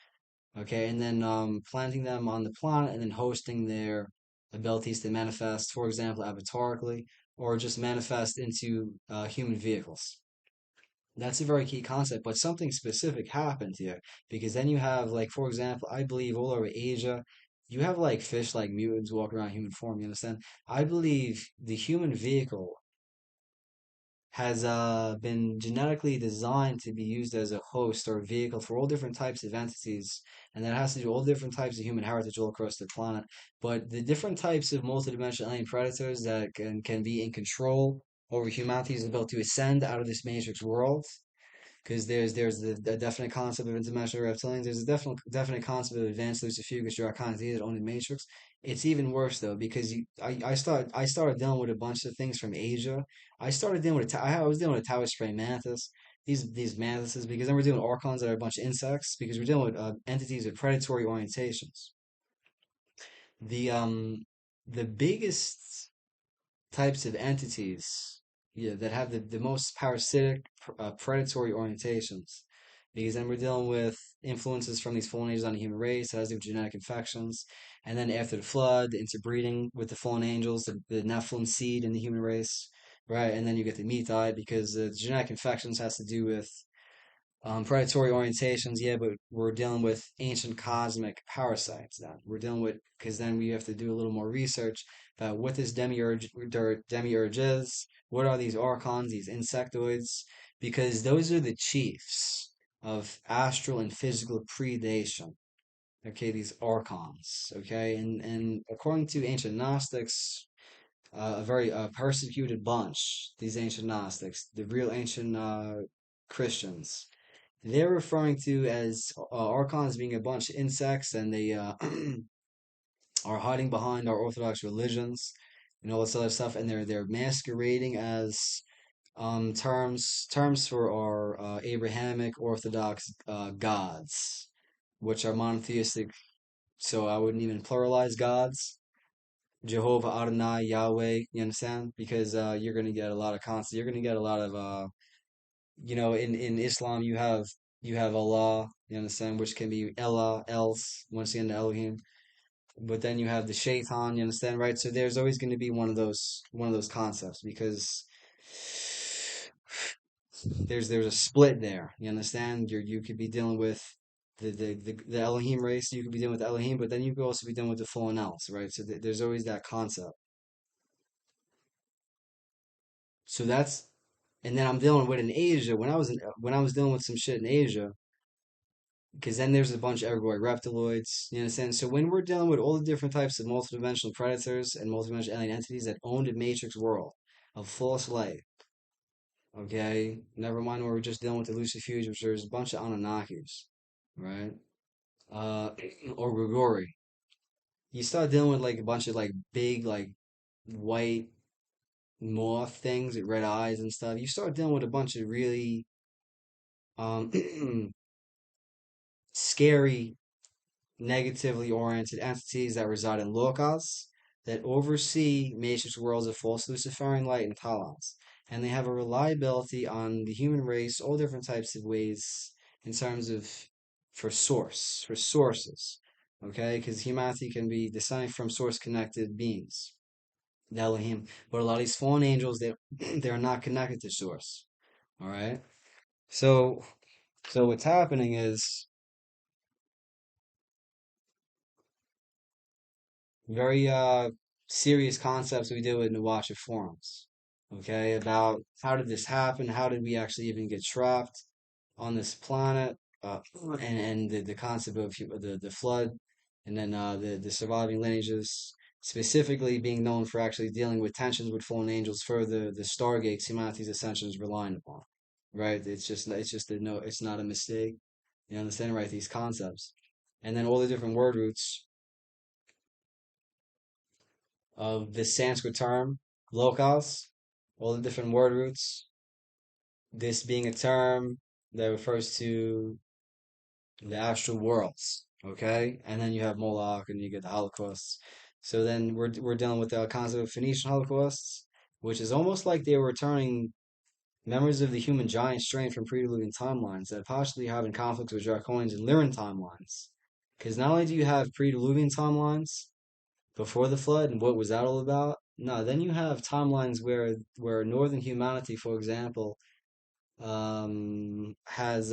Okay, and then planting them on the planet and then hosting their abilities to manifest, for example, avatarically, or just manifest into human vehicles. That's a very key concept, but something specific happened here because then you have, like, for example, I believe all over Asia, you have like fish like mutants walking around in human form. You understand? I believe the human vehicle has been genetically designed to be used as a host or a vehicle for all different types of entities, and that has to do all different types of human heritage all across the planet. But the different types of multidimensional alien predators that can be in control over humanity's ability to ascend out of this matrix world because there's the definite concept of interdimensional reptilians. There's a definite concept of advanced Lucifugus draconic that own the Matrix. It's even worse though because I started dealing with a bunch of things from Asia. I started dealing with I was dealing with a Taoist spray mantis. These mantises because then we're dealing with archons that are a bunch of insects because we're dealing with entities with predatory orientations. The biggest types of entities, yeah, that have the most parasitic, predatory orientations. Because then we're dealing with influences from these fallen angels on the human race, it has to do with genetic infections. And then after the flood, the interbreeding with the fallen angels, the Nephilim seed in the human race, right? And then you get the Methite because the genetic infections has to do with predatory orientations, yeah, but we're dealing with ancient cosmic parasites then. We're dealing with, because then we have to do a little more research about what this demiurge is, what are these archons, these insectoids, because those are the chiefs of astral and physical predation. Okay, these archons. Okay, and according to ancient Gnostics, a very persecuted bunch, these ancient Gnostics, the real ancient Christians they're referring to as archons being a bunch of insects, and they are hiding behind our Orthodox religions and all this other stuff, and they're masquerading as terms for our Abrahamic Orthodox gods, which are monotheistic. So I wouldn't even pluralize gods. Jehovah, Adonai, Yahweh. You understand? Because you're gonna get a lot of concepts. You're gonna get a lot of in Islam you have Allah, you understand, which can be Ella, else, once again the Elohim. But then you have the Shaitan, you understand, right? So there's always going to be one of those concepts because there's a split there. You understand? You could be dealing with the Elohim race, you could be dealing with Elohim, but then you could also be dealing with the fallen else, right? So there's always that concept. So that's and then I'm dealing with in Asia when I was dealing with some shit in Asia because then there's a bunch of ergoid reptiloids. You understand? So when we're dealing with all the different types of multidimensional predators and multidimensional alien entities that own the matrix world of false light, okay, never mind where we're just dealing with the Lucifuge, which there's a bunch of Anunnakis, right? Uh, or Grigori. You start dealing with like a bunch of like big like white moth things with red eyes and stuff. You start dealing with a bunch of really um scary negatively oriented entities that reside in locals that oversee matrix worlds of false Luciferian light and talons. And they have a reliability on the human race, all different types of ways in terms of for sources, okay? Because humanity can be descended from source connected beings, the Elohim, but a lot of these fallen angels they're not connected to source, all right? So what's happening is very serious concepts we deal with in the Watcher forums. Okay, about how did this happen? How did we actually even get trapped on this planet? And the concept of the flood, and then the surviving lineages, specifically being known for actually dealing with tensions with fallen angels for the stargates humanity's ascension is relying upon. Right? It's just a no. It's not a mistake. You understand, right? These concepts, and then all the different word roots of this Sanskrit term, locals, all the different word roots, this being a term that refers to the astral worlds, okay? And then you have Moloch and you get the Holocausts. So then we're dealing with the concept of Phoenician Holocausts, which is almost like they were returning members of the human giant strain from pre-Diluvian timelines that possibly have in conflict with Draconians and Lyran timelines. Because not only do you have pre-Diluvian timelines, before the flood and what was that all about? No, then you have timelines where northern humanity, for example, has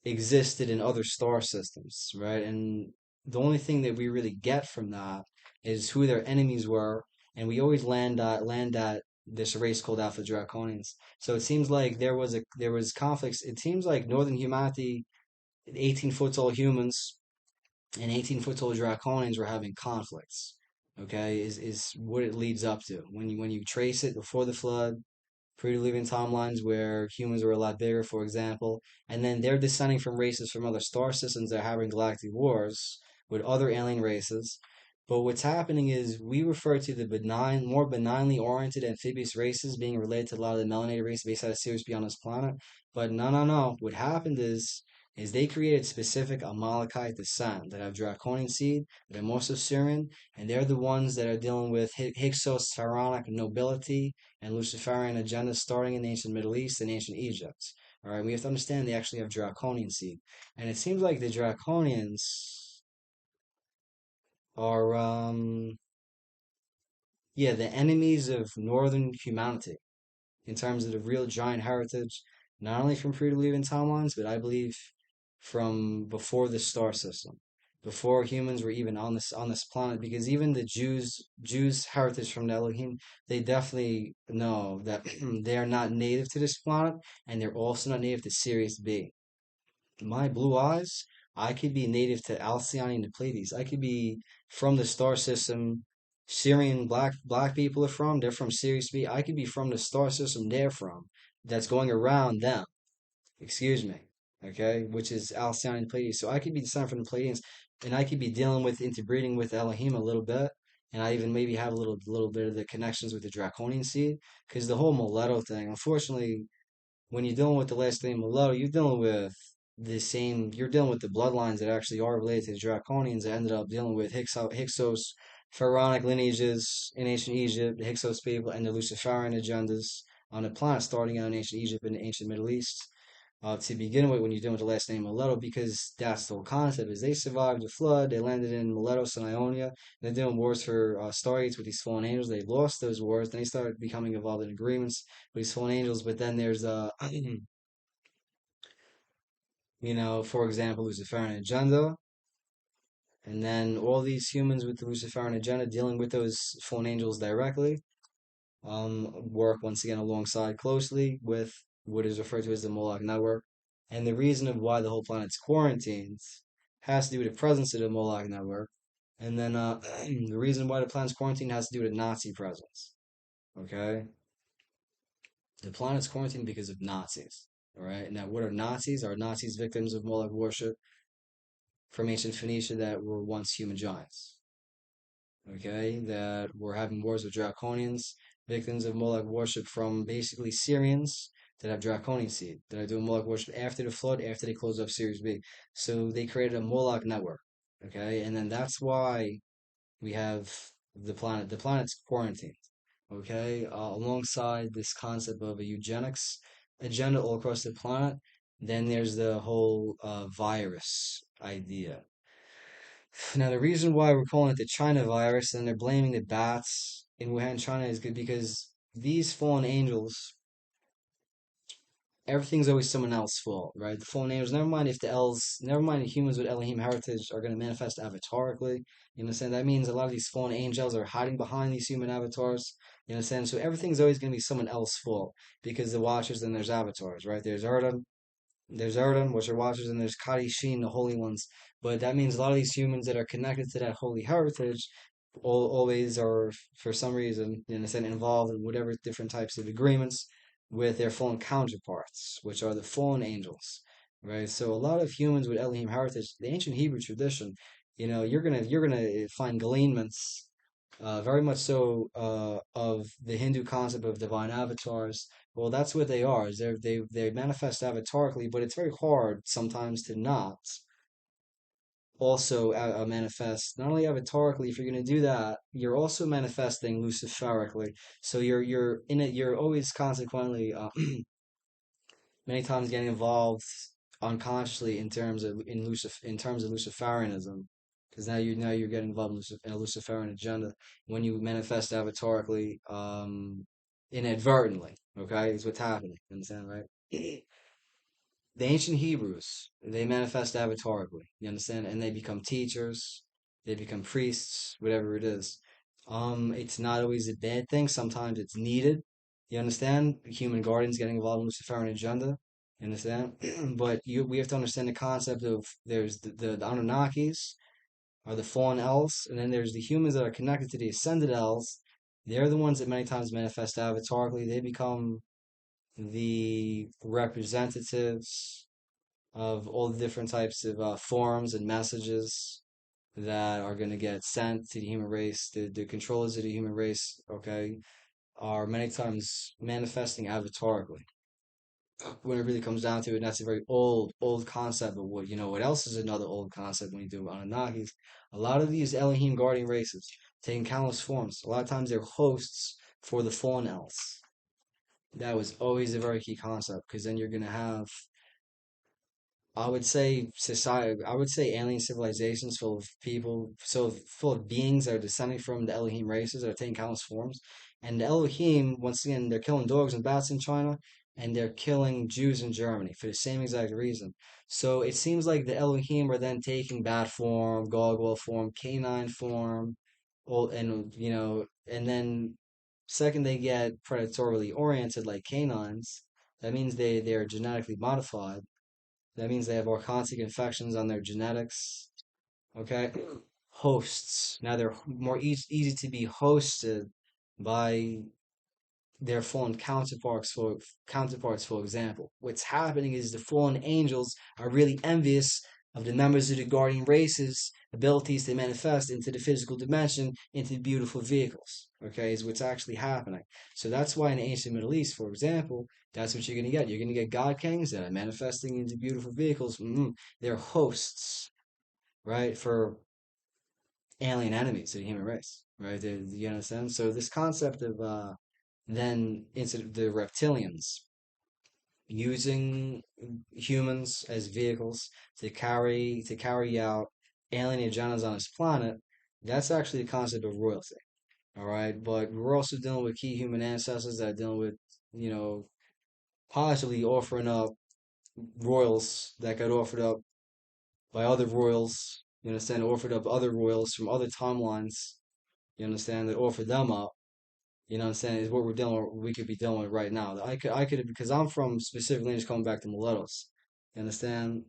existed in other star systems, right? And the only thing that we really get from that is who their enemies were, and we always land at this race called Alpha Draconians. So it seems like there was conflicts. It seems like northern humanity, 18-foot tall humans and 18-foot tall draconians were having conflicts. Okay, is what it leads up to when you trace it before the flood, pre-Diluvian timelines where humans were a lot bigger, for example, and then they're descending from races from other star systems that are having galactic wars with other alien races. But what's happening is we refer to the benign, more benignly oriented amphibious races being related to a lot of the melanated race based out of Sirius beyond this planet. But no, no, no. What happened is they created specific Amalekite descent that have draconian seed, that are also Syrian, and they're the ones that are dealing with Hyksos pharaonic nobility and Luciferian agendas starting in the ancient Middle East and ancient Egypt. All right, we have to understand they actually have draconian seed, and it seems like the draconians are, yeah, the enemies of northern humanity in terms of the real giant heritage, not only from pre-Diluvian timelines, but I believe from before the star system, before humans were even on this planet. Because even the Jews' heritage from the Elohim, they definitely know that they are not native to this planet, and they're also not native to Sirius B. My blue eyes, I could be native to ALCYONE and the Pleiades. I could be from the star system Syrian black people are from. They're from Sirius B. I could be from the star system they're from. That's going around them. Excuse me. Okay, which is Alcyone and Pleiades. So I could be descended from the Pleiadians, and I could be dealing with interbreeding with Elohim a little bit, and I even maybe have a little bit of the connections with the Draconian seed, because the whole Mileto thing. Unfortunately, when you're dealing with the last name Malone, you're dealing with you're dealing with the bloodlines that actually are related to the Draconians that ended up dealing with Hyksos pharaonic lineages in ancient Egypt, the Hyksos people, and the Luciferian agendas on the planet, starting out in ancient Egypt and the ancient Middle East. To begin with, when you're dealing with the last name Mileto, because that's the whole concept, is they survived the flood, they landed in Miletos and Ionia, they're doing wars for Stargates with these fallen angels. They lost those wars, then they started becoming involved in agreements with these fallen angels. But then there's for example, Luciferian agenda, and then all these humans with the Luciferian agenda dealing with those fallen angels directly, work once again alongside closely with what is referred to as the Moloch network. And the reason of why the whole planet's quarantined has to do with the presence of the Moloch network. And then the reason why the planet's quarantined has to do with Nazi presence. Okay? The planet's quarantined because of Nazis. All right? Now, what are Nazis? Are Nazis victims of Moloch worship from ancient Phoenicia that were once human giants? Okay? That were having wars with Draconians, victims of Moloch worship from basically Syrians that have Draconian seed, that are doing Moloch worship after the flood, after they closed up Sirius B. So they created a Moloch network. Okay? And then that's why we have the planet. The planet's quarantined. Okay? Alongside this concept of a eugenics, agenda all across the planet. Then there's the whole virus idea. Now, the reason why we're calling it the China virus and they're blaming the bats in Wuhan, China, is good because these fallen angels, everything's always someone else's fault, right? The fallen angels, never mind if humans with Elohim heritage are going to manifest avatarically. You understand? That means a lot of these fallen angels are hiding behind these human avatars. You understand? So everything's always going to be someone else's fault because the Watchers and there's avatars, right? There's Erdem, which are Watchers, and there's Kadishin, the Holy Ones. But that means a lot of these humans that are connected to that holy heritage always are, for some reason, in a sense, involved in whatever different types of agreements with their fallen counterparts, which are the fallen angels, right? So a lot of humans with Elohim heritage, the ancient Hebrew tradition, you're gonna find gleanments, very much so, of the Hindu concept of divine avatars. Well, that's what they are. Is they manifest avatarically, but it's very hard sometimes to not also manifest not only avatarically. If you're going to do that, you're also manifesting luciferically. So you're in it. You're always consequently many times getting involved unconsciously in terms of Luciferianism, because now you're getting involved in a Luciferian agenda when you manifest avatarically, inadvertently. Okay, is what's happening. Understand, right? The ancient Hebrews, they manifest avatarically. You understand? And they become teachers, they become priests, whatever it is. It's not always a bad thing. Sometimes it's needed. You understand? Human guardians getting involved in Luciferian agenda. You understand? But we have to understand the concept of there's the Anunnakis are the fallen elves, and then there's the humans that are connected to the ascended elves. They're the ones that many times manifest avatarically. They become the representatives of all the different types of forms and messages that are going to get sent to the human race. The controllers of the human race, okay, are many times manifesting avatarically. When it really comes down to it, and that's a very old concept. But what else is another old concept when you do Anunnakis? A lot of these Elohim guardian races taking countless forms. A lot of times they're hosts for the fallen elves. That was always a very key concept because then you're gonna have, I would say, society. I would say alien civilizations full of people, so full of beings that are descending from the Elohim races that are taking countless forms. And the Elohim, once again, they're killing dogs and bats in China, and they're killing Jews in Germany for the same exact reason. So it seems like the Elohim are then taking bat form, gargoyle form, canine form, all, and then second they get predatorily oriented like canines. That means they are genetically modified. That means they have orthodontic infections on their genetics. Okay, hosts. Now they're more easy to be hosted by their fallen counterparts. For example, what's happening is the fallen angels are really envious of the members of the guardian races' abilities to manifest into the physical dimension into beautiful vehicles. Okay, is what's actually happening. So that's why in the ancient Middle East, for example, that's what you're going to get. You're going to get god kings that are manifesting into beautiful vehicles. They're hosts, right, for alien enemies of the human race, right? You understand? So this concept of then into the reptilians using humans as vehicles to carry out alien agendas on this planet, that's actually the concept of royalty. All right, but we're also dealing with key human ancestors that are dealing with, you know, possibly offering up royals that got offered up by other royals. You understand? Offered up other royals from other timelines. You understand that offered them up. You know what I'm saying? Is what we could be dealing with right now. I could, because I'm from specifically just coming back to Miletos. You understand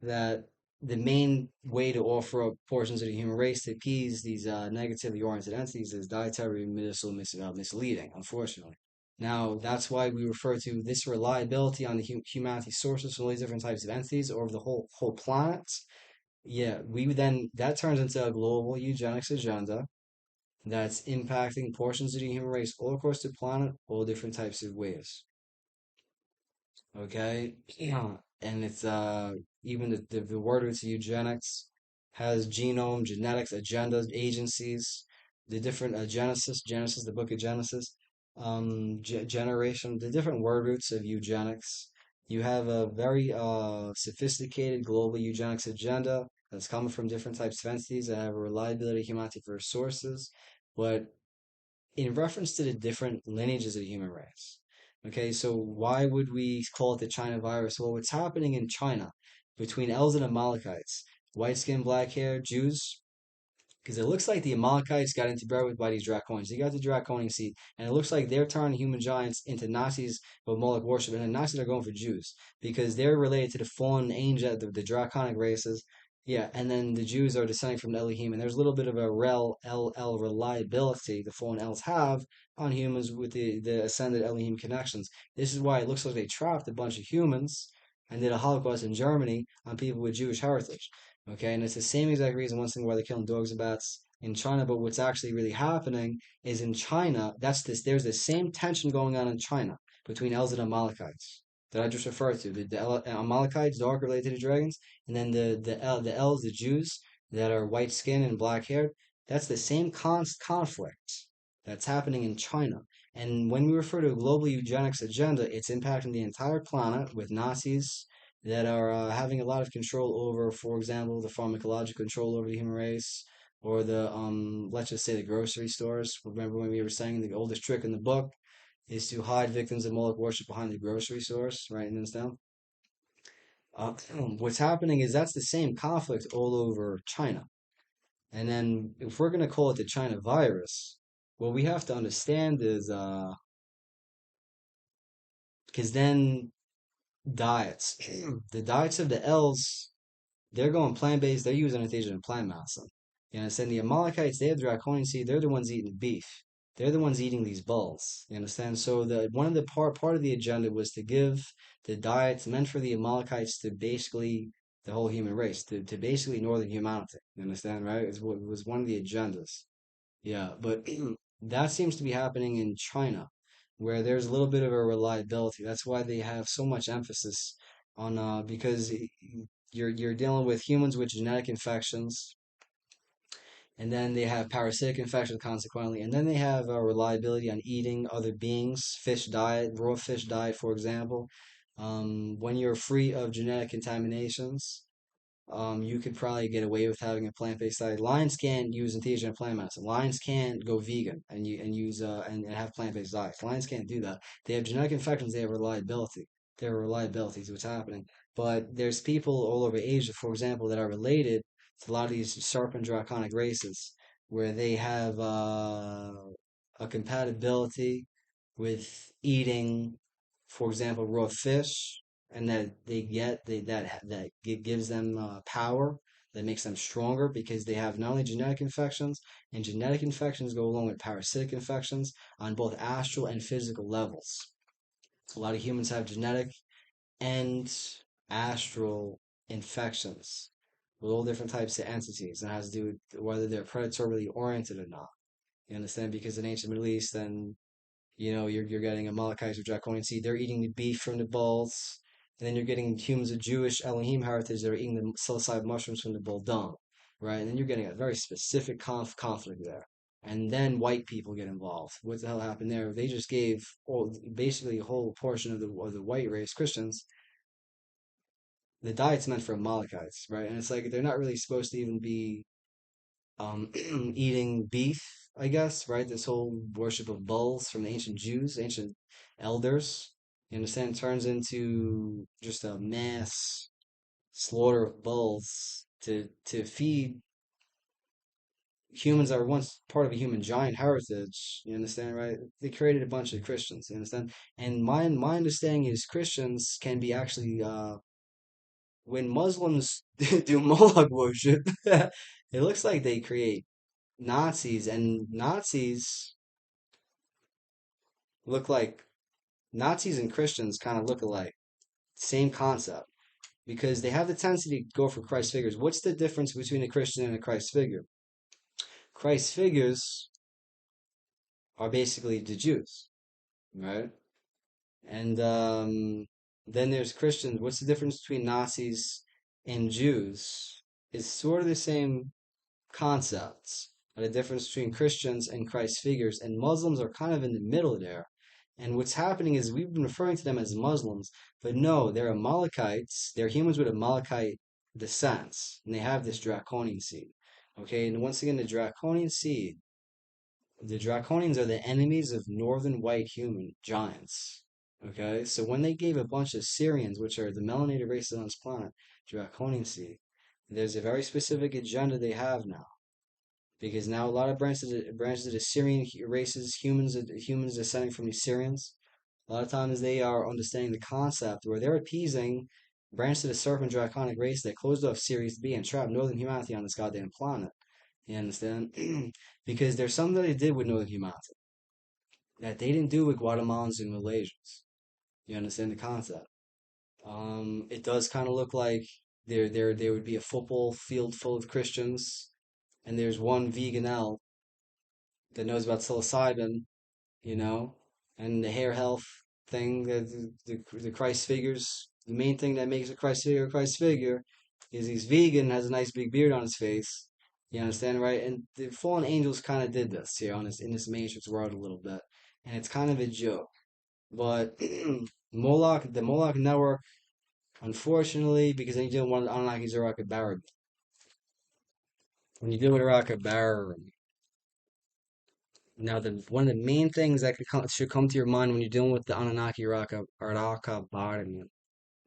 that the main way to offer up portions of the human race to appease these negatively oriented entities is dietary medicinal misleading, unfortunately. Now, that's why we refer to this reliability on the humanity sources from all these different types of entities over the whole planet. Yeah, that turns into a global eugenics agenda that's impacting portions of the human race all across the planet, all different types of ways. Okay? Yeah. And it's even the word it's eugenics has genome, genetics, agendas, agencies, the different Genesis, the book of Genesis. generation, the different word roots of eugenics. You have a very sophisticated global eugenics agenda that's coming from different types of entities that have a reliability of humanity for sources, but in reference to the different lineages of the human race. Okay, so why would we call it the China virus? Well, what's happening in China between Els and Amalekites, white skin, black hair, Jews, because it looks like the Amalekites got interbred by these Draconians. They got the Draconian seed, and it looks like they're turning human giants into Nazis with Moloch worship, and the Nazis are going for Jews because they're related to the fallen angel, the Draconic races. Yeah, and then the Jews are descending from the Elohim, and there's a little bit of a reliability the fallen elves have on humans with the ascended Elohim connections. This is why it looks like they trapped a bunch of humans and did a Holocaust in Germany on people with Jewish heritage. Okay, and it's the same exact reason once thing why they're killing dogs and bats in China, but what's actually really happening is in China, there's the same tension going on in China between Els and Amalekites that I just referred to. The Amalekites, dark related to the dragons, and then the Els, the Jews that are white skinned and black haired. That's the same conflict that's happening in China. And when we refer to a global eugenics agenda, it's impacting the entire planet with Nazis that are having a lot of control over, for example, the pharmacological control over the human race, or the let's just say the grocery stores. Remember when we were saying the oldest trick in the book is to hide victims of Moloch worship behind the grocery stores, writing this down. What's happening is that's the same conflict all over China. And then if we're going to call it the China virus, what we have to understand is because then diets, the diets of the elves, they're going plant-based, they're using antigen and plant medicine. You understand? The Amalekites, they have draconian seed, they're the ones eating beef. They're the ones eating these bulls. You understand? So the one of the part of the agenda was to give the diets meant for the Amalekites to basically the whole human race, to basically northern humanity. You understand, right? It was one of the agendas. Yeah, but that seems to be happening in China, where there's a little bit of a reliability. That's why they have so much emphasis on because you're dealing with humans with genetic infections, and then they have parasitic infections consequently, and then they have reliability on eating other beings, fish diet, raw fish diet, for example. When you're free of genetic contaminations, you could probably get away with having a plant-based diet. Lions can't use entheogen and plant medicine. Lions can't go vegan and use and have plant-based diets. Lions can't do that. They have genetic infections. They have reliability. Their reliability is what's happening. But there's people all over Asia, for example, that are related to a lot of these serpent draconic races, where they have a compatibility with eating, for example, raw fish, and that gives them power, that makes them stronger because they have not only genetic infections, and genetic infections go along with parasitic infections on both astral and physical levels. A lot of humans have genetic and astral infections with all different types of entities, and it has to do with whether they're predatorily oriented or not. You understand? Because in ancient Middle East, then you're getting Amalekites or Draconian seed. They're eating the beef from the bulls, and then you're getting humans of Jewish Elohim heritage that are eating the psilocybin mushrooms from the bull dung, right? And then you're getting a very specific conflict there. And then white people get involved. What the hell happened there? They just gave basically a whole portion of the white race, Christians, the diet's meant for Amalekites, right? And it's like they're not really supposed to even be eating beef, I guess, right? This whole worship of bulls from the ancient Jews, ancient elders, you understand, turns into just a mass slaughter of bulls to feed humans that were once part of a human giant heritage. You understand, right? They created a bunch of Christians. You understand, and my understanding is Christians can be actually when Muslims do Moloch worship, it looks like they create Nazis, and look like Nazis and Christians kind of look alike. Same concept. Because they have the tendency to go for Christ figures. What's the difference between a Christian and a Christ figure? Christ figures are basically the Jews, right? And then there's Christians. What's the difference between Nazis and Jews? It's sort of the same concepts. the difference between Christians and Christ figures, and Muslims are kind of in the middle there. And what's happening is we've been referring to them as Muslims, but no, they're Amalekites. They're humans with Amalekite descents, and they have this draconian seed. Okay, and once again, the draconians are the enemies of northern white human giants. Okay, so when they gave a bunch of Syrians, which are the melanated races on this planet, draconian seed, there's a very specific agenda they have now. Because now a lot of branches of the Syrian races, humans descending from the Syrians, a lot of times they are understanding the concept where they're appeasing branches of the serpent draconic race that closed off Sirius B and trapped northern humanity on this goddamn planet. You understand? Because there's something that they did with northern humanity that they didn't do with Guatemalans and Malaysians. You understand the concept? It does kind of look like there would be a football field full of Christians, and there's one vegan L that knows about psilocybin, you know, and the hair health thing, the Christ figures. The main thing that makes a Christ figure is he's vegan, has a nice big beard on his face. You understand, right? And the fallen angels kind of did this here on this in this Matrix world a little bit, and it's kind of a joke. But Moloch, the Moloch network, unfortunately, because then you deal with one Anunnaki Zaraka Barab. When you deal with Zaraka Barab, now, one of the main things that should come to your mind when you're dealing with the Anunnaki Araka Bottom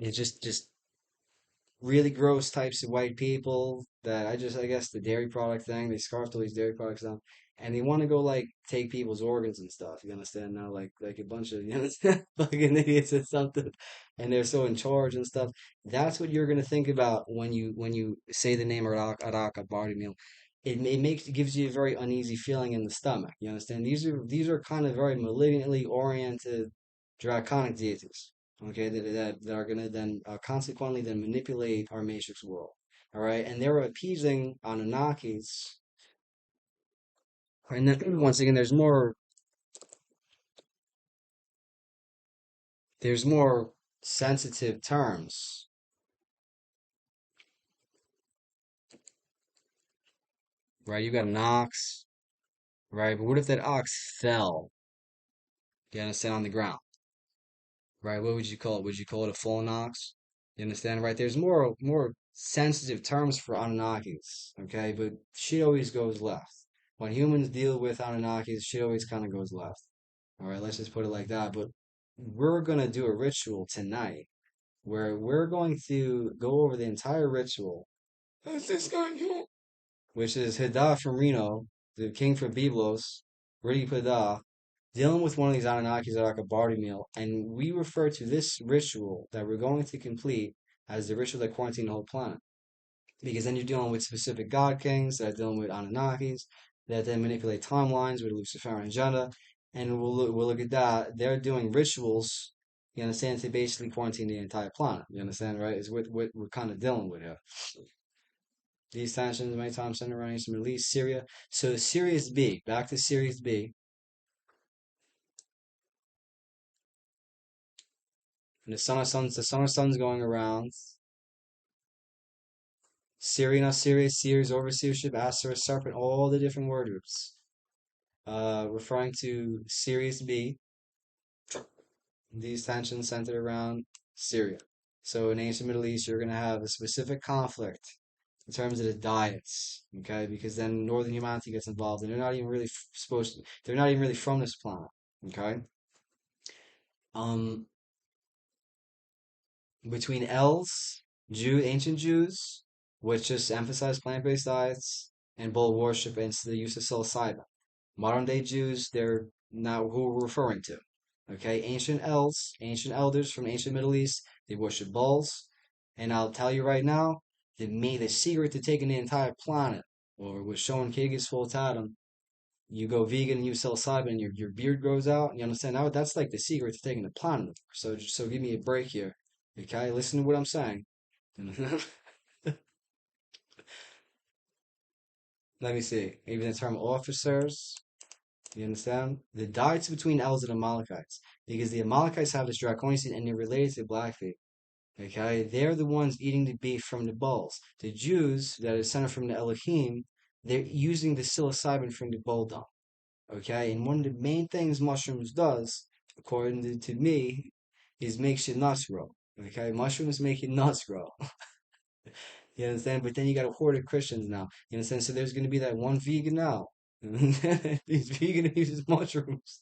is just really gross types of white people that I guess the dairy product thing, they scarfed all these dairy products down, and they want to go like take people's organs and stuff. You understand now, like a bunch of you understand fucking idiots or something, and they're so in charge and stuff. That's what you're gonna think about when you say the name Araka Body Meal. It gives you a very uneasy feeling in the stomach. You understand? These are kind of very malignantly oriented draconic deities. Okay, that are gonna then consequently then manipulate our matrix world. All right, and they're appeasing Anunnakis. And then once again, there's more sensitive terms, right? You got an ox, right? But what if that ox fell? You understand on the ground, right? What would you call it? Would you call it a fallen ox? You understand, right? There's more sensitive terms for Anunnakis, okay? But shit always goes left. When humans deal with Anunnakis, shit always kind of goes left. All right, let's just put it like that. But we're gonna do a ritual tonight where we're going to go over the entire ritual. How's this going on? Which is Hida from Reno, the king from Byblos, Ridi Pada, dealing with one of these Anunnakis at like a barley meal, and we refer to this ritual that we're going to complete as the ritual that quarantined the whole planet. Because then you're dealing with specific god kings that are dealing with Anunnakis that then manipulate timelines with a Luciferian agenda, and we'll look at that. They're doing rituals. You understand? To basically quarantine the entire planet. You understand, right? Is what we're kind of dealing with here. These tensions many times centered around the Middle East, Syria. So Sirius B, back to Sirius B. And the sun of suns going around. Sirius, not Sirius, Sirius, overseership, Asterisk, serpent, all the different word groups. Referring to Sirius B, these tensions centered around Syria. So in ancient Middle East, you're going to have a specific conflict in terms of the diets, okay? Because then northern humanity gets involved, and they're not even really they're not even really from this planet, okay? Um, between ancient Jews, which just emphasize plant-based diets and bull worship and the use of psilocybin. Modern day Jews, they're not who we're referring to. Okay, ancient elders from ancient Middle East, they worship bulls. And I'll tell you right now, the secret to taking the entire planet, or was showing Kyrgyz full tatum, you go vegan and use psilocybin, your beard grows out. You understand? Now that's like the secret to taking the planet. So give me a break here. Okay, listen to what I'm saying. Let me see. Even the term officers. You understand? The diets between Els and Amalekites. Because the Amalekites have this draconian seed and they're related to Blackfeet. Okay? They're the ones eating the beef from the bulls. The Jews that are descended from the Elohim, they're using the psilocybin from the bulldog. Okay, and one of the main things mushrooms does, according to me, is makes your nuts grow. Okay, mushrooms make your nuts grow. You understand? But then you got a horde of Christians now. You understand? So there's going to be that one vegan now. He's vegan and uses mushrooms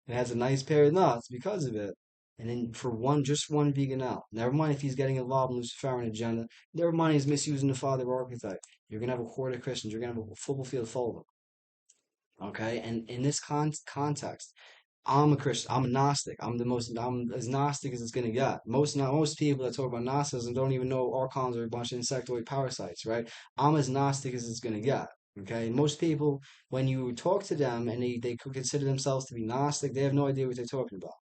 and has a nice pair of nuts because of it. And then for one, just one vegan out. Never mind if he's getting involved in Luciferian agenda. Never mind he's misusing the father archetype. You're gonna have a horde of Christians. You're gonna have a football field full of them. Okay, and in this context, I'm a Christian. I'm a Gnostic. I'm as Gnostic as it's gonna get. Most people that talk about Gnosticism don't even know archons are a bunch of insectoid parasites, right? I'm as Gnostic as it's gonna get. Okay, most people, when you talk to them and they could consider themselves to be Gnostic, they have no idea what they're talking about.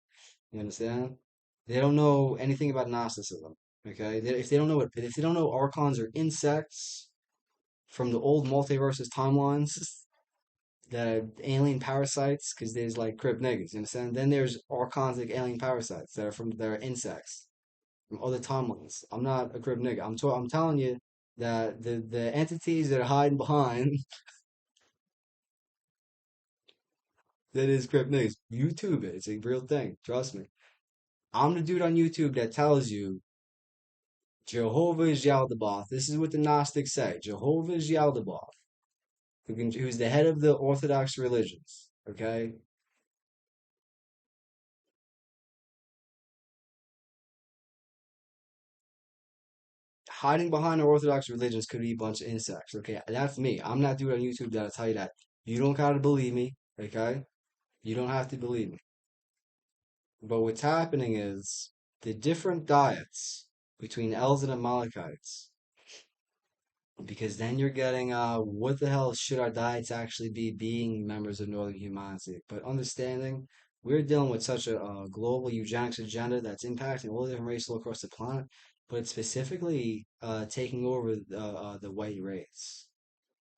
You understand? They don't know anything about Gnosticism. Okay, if they don't know archons are insects from the old multiverses timelines, the alien parasites, because there's like crypt niggas, you understand? Then there's archons like alien parasites that are insects from other timelines. I'm not a crypt nigga. I'm telling you that the entities that are hiding behind that is crypt niggas. YouTube it. It's a real thing. Trust me. I'm the dude on YouTube that tells you Jehovah is Yaldabaoth. This is what the Gnostics say. Jehovah is Yaldabaoth, who's the head of the Orthodox religions. Okay, hiding behind the Orthodox religions could be a bunch of insects. Okay, that's me. I'm not doing on YouTube that'll tell you that. You don't gotta believe me. Okay, you don't have to believe me. But what's happening is the different diets between Els and Amalekites, because then you're getting what the hell should our diets actually be being members of Northern Humanity? But understanding we're dealing with such a global eugenics agenda that's impacting all the different races all across the planet, but it's specifically taking over the white race.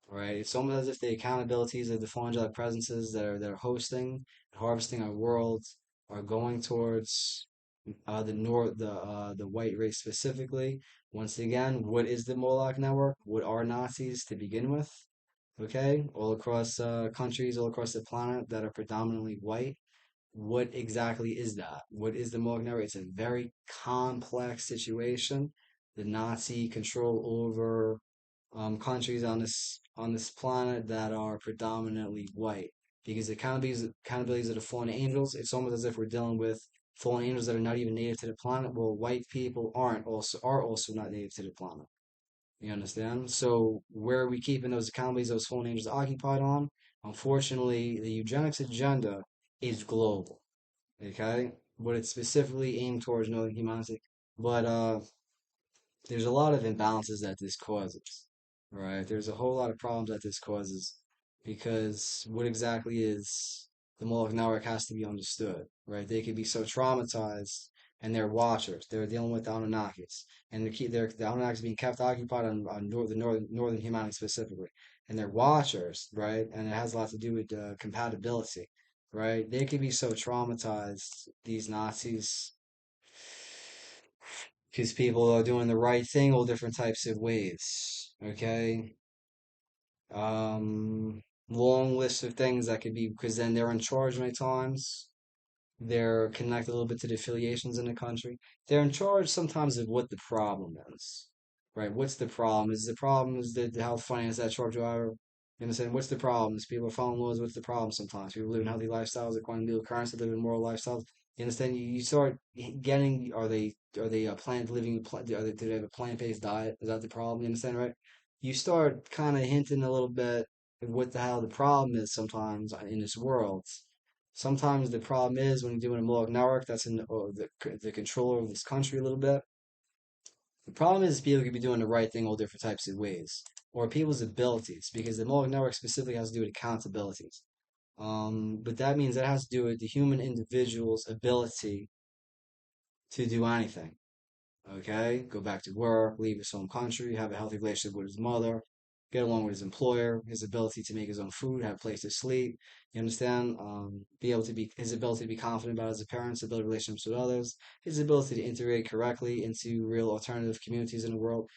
Right? It's almost as if the accountabilities of the full angelic presences that are hosting and harvesting our world are going towards the white race specifically. Once again, what is the Moloch network? What are Nazis to begin with? Okay, all across countries, all across the planet that are predominantly white. What exactly is that? What is the Moloch network? It's a very complex situation. The Nazi control over countries on this planet that are predominantly white. Because the accountabilities of the fallen angels, it's almost as if we're dealing with fallen angels that are not even native to the planet. Well, white people are also not native to the planet. You understand? So where are we keeping those accountabilities, those fallen angels occupied on? Unfortunately, the eugenics agenda is global. Okay, but it's specifically aimed towards knowing humanity. But there's a lot of imbalances that this causes, right? There's a whole lot of problems that this causes because what exactly is the Moloch network has to be understood, right? They could be so traumatized and they're watchers. They're dealing with the Anunnakis, and the Anunnakis being kept occupied on the northern humanity specifically, and they're watchers, right? And it has a lot to do with compatibility, right? They could be so traumatized, these Nazis, because people are doing the right thing all different types of ways. Okay. Long list of things that could be because then they're in charge many times. They're connected a little bit to the affiliations in the country. They're in charge sometimes of what the problem is. Right? What's the problem? Is the problem is the health finance that truck driver? You understand? What's the problem? Is people are following laws? What's the problem sometimes? People living healthy lifestyles, according to the currency, living moral lifestyles. You understand? You start getting, are they plant living, do they have a plant-based diet? Is that the problem? You understand, right? You start kind of hinting a little bit of what the hell the problem is sometimes in this world. Sometimes the problem is when you're doing a Moloch network that's in the controller of this country a little bit. The problem is people could be doing the right thing all different types of ways, or people's abilities, because the Moloch network specifically has to do with accountabilities. But that means that has to do with the human individual's ability to do anything. Okay, go back to work, leave his home country, have a healthy relationship with his mother, get along with his employer, his ability to make his own food, have a place to sleep. You understand? Be able to be his ability to be confident about his parents, build relationships with others, his ability to integrate correctly into real alternative communities in the world,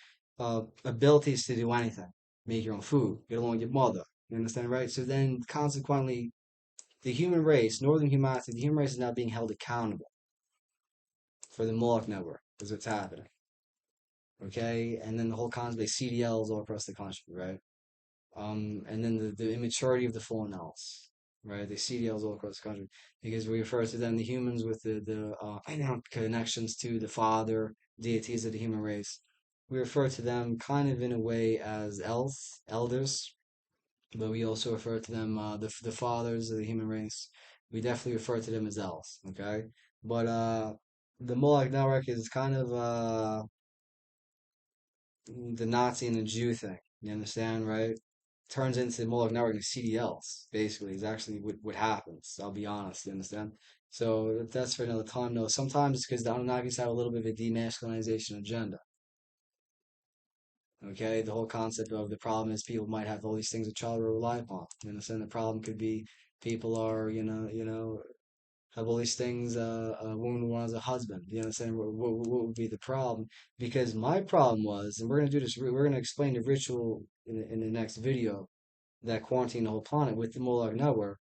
abilities to do anything. make your own food, get along with your mother. You understand, right? So then, consequently, the human race, northern humanity, the human race is now being held accountable for the Moloch network. Is what's happening. Okay, and then the whole concept of CDLs all across the country, right? And then the immaturity of the fallen elves, right? The CDLs all across the country because we refer to them, the humans with the connections to the father deities of the human race. We refer to them kind of in a way as elves, elders, but we also refer to them the fathers of the human race. We definitely refer to them as elves, okay? But the Moloch network is kind of the Nazi and the Jew thing. You understand, right? Turns into Moloch network and CDLs, basically, is actually what happens. I'll be honest, you understand? So that's for another time. No, sometimes it's because the Anunnakis have a little bit of a demasculinization agenda. Okay, the whole concept of the problem is people might have all these things a child will rely upon. You understand? The problem could be people are, have all these things. A woman wants a husband. You understand? What would be the problem? Because my problem was, and we're gonna do this. We're gonna explain the ritual in the next video that quarantined the whole planet with the Moloch network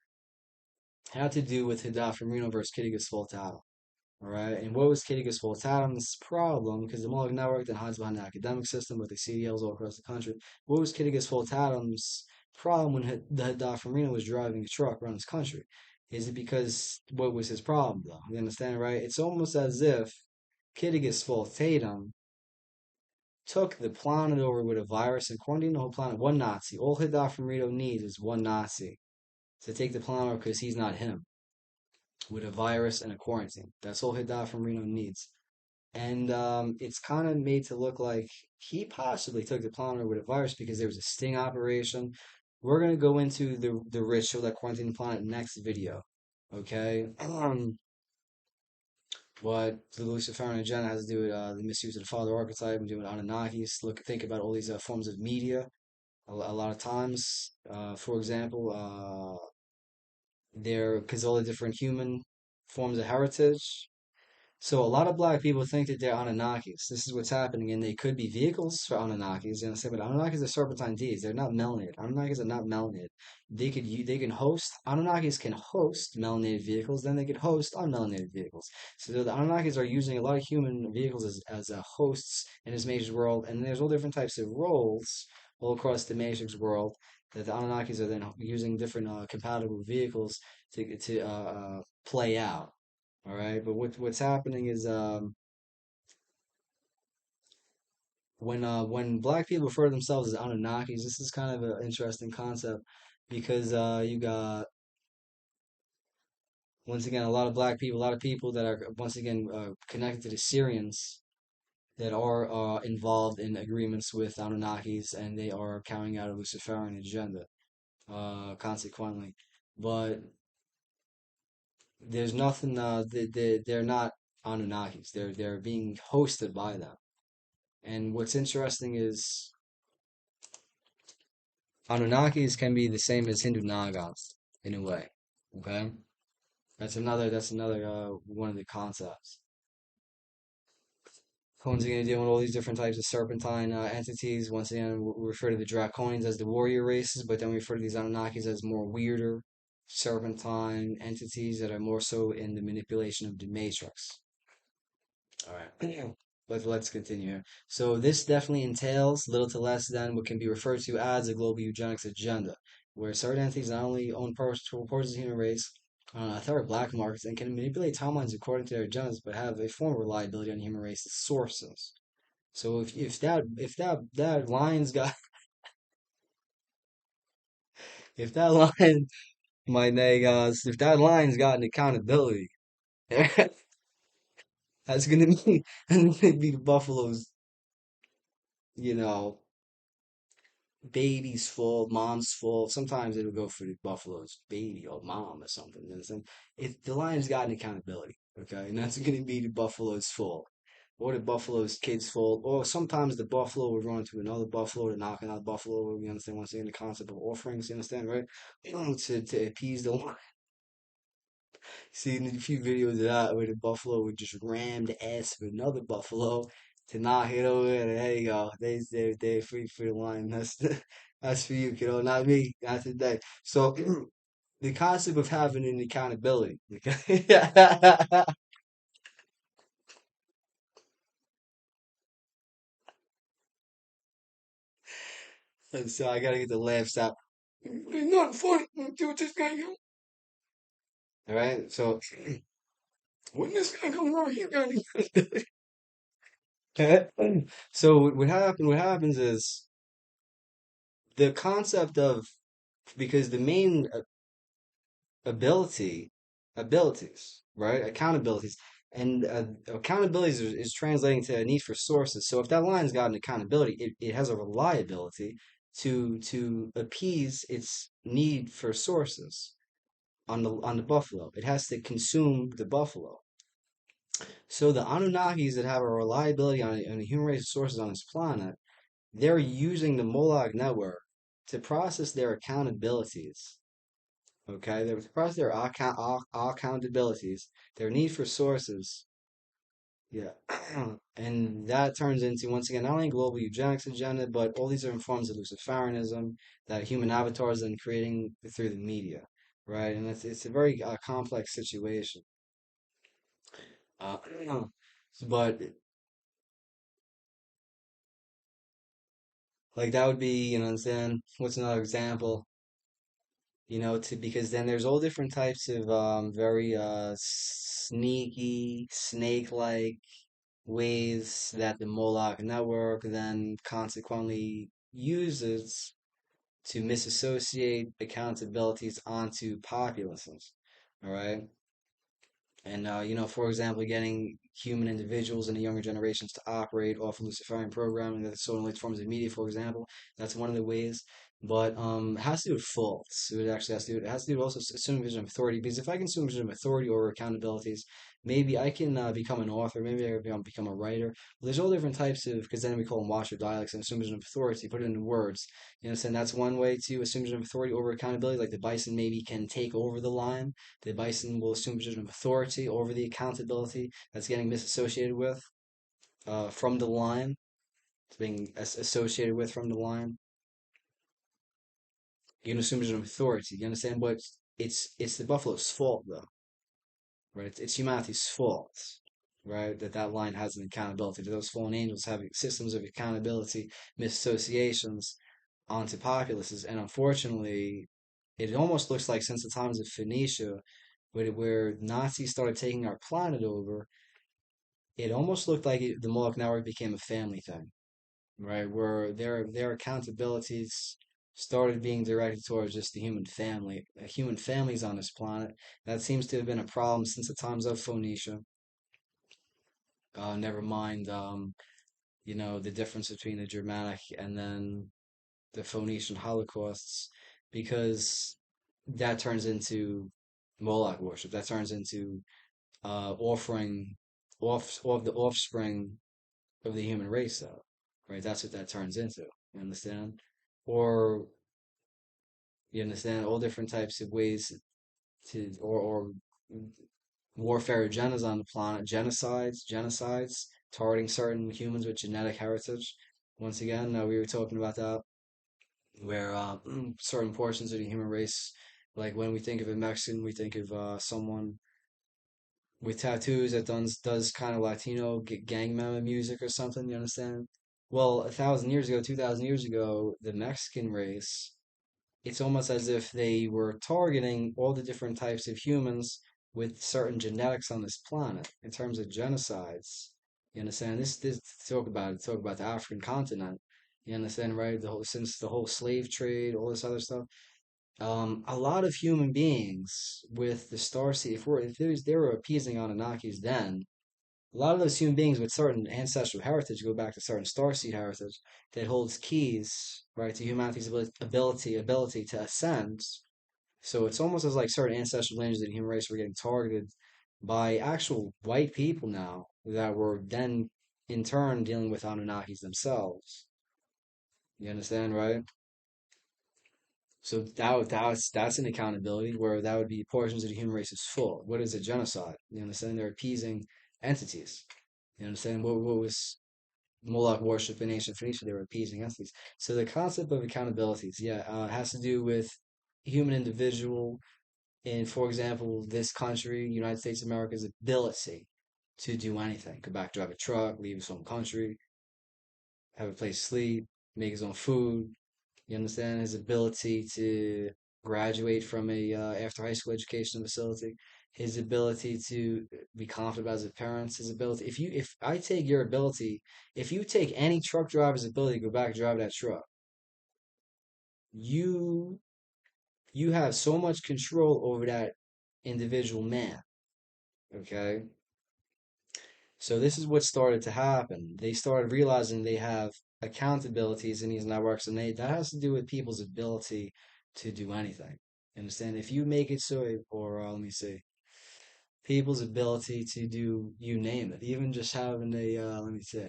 had to do with Hidaf Reno versus Kittigas Voltatum. All right, and what was Kittigas Voltatum's problem? Because the Moloch network that hides behind the academic system with the CDLs all across the country. What was Kittigas Voltatum's problem when the Hidaf Reno was driving a truck around this country? Is it because what was his problem though? You understand, right? It's almost as if Kittigas Voltatum took the planet over with a virus and quarantined the whole planet. One Nazi. All Hidaf Reno needs is one Nazi to take the planet over because he's not him with a virus and a quarantine. That's all Hidaf from Reno needs. And it's kind of made to look like he possibly took the planet with a virus because there was a sting operation. We're going to go into the ritual that quarantined the planet next video. Okay? What the Luciferian agenda has to do with the misuse of the father archetype and doing Anunnakis. Think about all these forms of media. A lot of times, for example, because all the different human forms of heritage. So a lot of black people think that they're Anunnakis. This is what's happening, and they could be vehicles for Anunnakis. You understand? But Anunnakis are serpentine deities. They're not melanated. Anunnakis are not melanated. They can host Anunnakis can host melanated vehicles. Then they could host unmelanated vehicles. So the Anunnakis are using a lot of human vehicles as hosts in this Matrix world, and there's all different types of roles all across the Matrix world that the Anunnakis are then using different compatible vehicles to play out. All right, but what's happening is when black people refer to themselves as Anunnakis, this is kind of an interesting concept because you got once again a lot of black people, a lot of people that are once again connected to the Syrians that are involved in agreements with Anunnakis and they are carrying out a Luciferian agenda. Consequently, but there's nothing. They're not Anunnakis. They're being hosted by them. And what's interesting is Anunnakis can be the same as Hindu Nagas in a way. Okay, that's another one of the concepts. Once again, dealing with all these different types of serpentine entities. Once again, we refer to the Draconians as the warrior races, but then we refer to these Anunnakis as more weirder serpentine entities that are more so in the manipulation of the Matrix. All right. Let's continue here. So this definitely entails little to less than what can be referred to as a global eugenics agenda, where certain entities not only own portions of the human race, third black markets, and can manipulate timelines according to their agendas, but have a form of reliability on human race's sources. So if that line's got if that line my niggas if that line's got an accountability, that's gonna be the Buffaloes, you know, baby's fault, mom's fault. Sometimes it'll go for the Buffalo's baby or mom or something. You understand? If the Lions got an accountability, okay, and that's going to be the Buffalo's fault, or the Buffalo's kid's fault, or sometimes the Buffalo would run into another Buffalo to knock another Buffalo. You understand? Once again, the concept of offerings. You understand, right? To appease the one. Seen a few videos of that where the Buffalo would just ram the ass of another Buffalo to knock it over. And there you go. They free for the line. That's for you, kiddo, not me, not today. So the concept of having an accountability. Okay? And so I gotta get the laughs out. It's not funny. Dude, this guy. All right. So when this guy comes over here, so what happens is the concept of because the main ability abilities, right? Accountabilities. And accountabilities is translating to a need for sources. So if that line's got an accountability, it has a reliability to appease its need for sources on the buffalo. It has to consume the buffalo. So the Anunnakis that have a reliability on the human race sources on this planet, they're using the Moloch network to process their accountabilities. Okay, they process their all accountabilities, their need for sources. Yeah, and that turns into once again not only global eugenics agenda, but all these different forms of Luciferianism that human avatars are creating through the media, right? And it's a very complex situation. Uh, but like that would be, you know, what I'm saying, what's another example? You know, to because then there's all different types of very sneaky, snake-like ways that the Moloch network then consequently uses to misassociate accountabilities onto populaces. All right. And you know, for example, getting human individuals and the younger generations to operate off of Luciferian programming that's sold in late forms of media, for example, that's one of the ways. But it has to do with faults. It actually has to do. It has to do with also assuming vision of authority. Because if I can assume vision of authority over accountabilities, maybe I can become an author. Maybe I can become a writer. Well, there's all different types of because then we call them washer dialects and assume vision of authority. Put it into words. You know, what I'm saying that's one way to assume vision of authority over accountability. Like the bison maybe can take over the line. The bison will assume position of authority over the accountability that's getting misassociated with from the line. It's being associated with from the line. You can assume position of authority. You understand? But it's the buffalo's fault though, right? It's humanity's fault, right? That line has an accountability. Those fallen angels having systems of accountability, misassociations onto populaces, and unfortunately, it almost looks like since the times of Phoenicia, where Nazis started taking our planet over, it almost looked like the Moloch network became a family thing, right? Where their accountabilities started being directed towards just the human family, human families on this planet. That seems to have been a problem since the times of Phoenicia. Never mind, you know, the difference between the Germanic and then the Phoenician Holocausts, because that turns into Moloch worship. That turns into offering off the offspring of the human race, though, right? That's what that turns into. You understand? Or you understand all different types of ways to or warfare agendas on the planet, genocides targeting certain humans with genetic heritage. Once again, we were talking about that, where certain portions of the human race, like when we think of a Mexican, we think of someone with tattoos that does kind of Latino gang member music or something. You understand? Well, 1,000 years ago, 2,000 years ago, the Mexican race, it's almost as if they were targeting all the different types of humans with certain genetics on this planet in terms of genocides. You understand? This talk about the African continent. You understand, right? The whole since the whole slave trade, all this other stuff. A lot of human beings with the starseed, if they were appeasing Anunnakis then, a lot of those human beings with certain ancestral heritage go back to certain starseed heritage that holds keys, right, to humanity's ability to ascend. So it's almost as like certain ancestral lineages of the human race were getting targeted by actual white people now that were then in turn dealing with Anunnakis themselves. You understand, right? So that's an accountability where that would be portions of the human race is full. What is a genocide? You understand? They're appeasing entities. You understand? What was? Moloch worship in ancient Phoenicia, they were appeasing entities. So the concept of accountabilities, yeah, has to do with human individual in, for example, this country, United States of America's ability to do anything. Go back, drive a truck, leave his home country, have a place to sleep, make his own food. You understand his ability to graduate from a after high school education facility, his ability to be confident about his parents, his ability. If I take your ability, if you take any truck driver's ability to go back and drive that truck, you you have so much control over that individual man. Okay, so this is what started to happen. They started realizing they have accountabilities in these networks, and that has to do with people's ability to do anything. Understand? If you make it so, or let me see, people's ability to do, you name it, even just having a, let me see,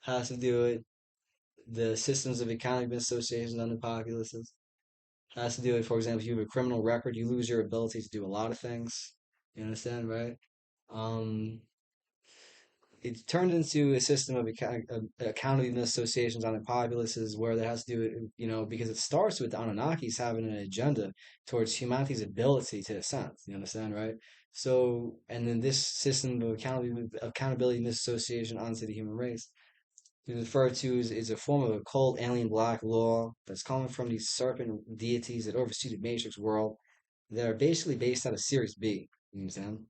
has to do with the systems of accounting associations under populaces. Has to do with, for example, if you have a criminal record, you lose your ability to do a lot of things. You understand, right? Um, it turned into a system of accounting associations on the populaces where that has to do with, because it starts with the Anunnakis having an agenda towards humanity's ability to ascend. You understand, right? So, and then this system of accountability and association onto the human race is referred to as a form of occult alien black law that's coming from these serpent deities that oversee the Matrix world that are basically based out of Sirius B. You understand?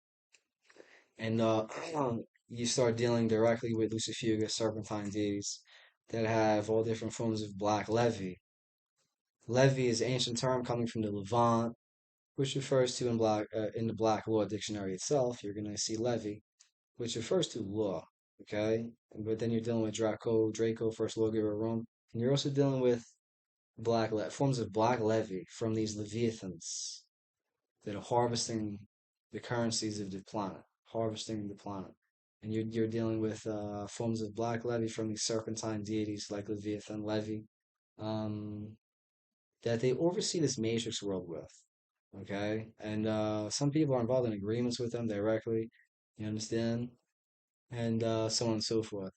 And you start dealing directly with Lucifuga serpentine deities that have all different forms of black levy. Levy is an ancient term coming from the Levant, which refers to in the Black Law Dictionary itself. You're gonna see levy, which refers to law. Okay, but then you're dealing with Draco, first lawgiver of Rome, and you're also dealing with forms of black levy from these leviathans that are harvesting the currencies of the planet, harvesting the planet. And you're dealing with forms of black levy from these serpentine deities like Leviathan, Levy, um, that they oversee this matrix world with. Okay, and some people are involved in agreements with them directly. You understand, and so on and so forth.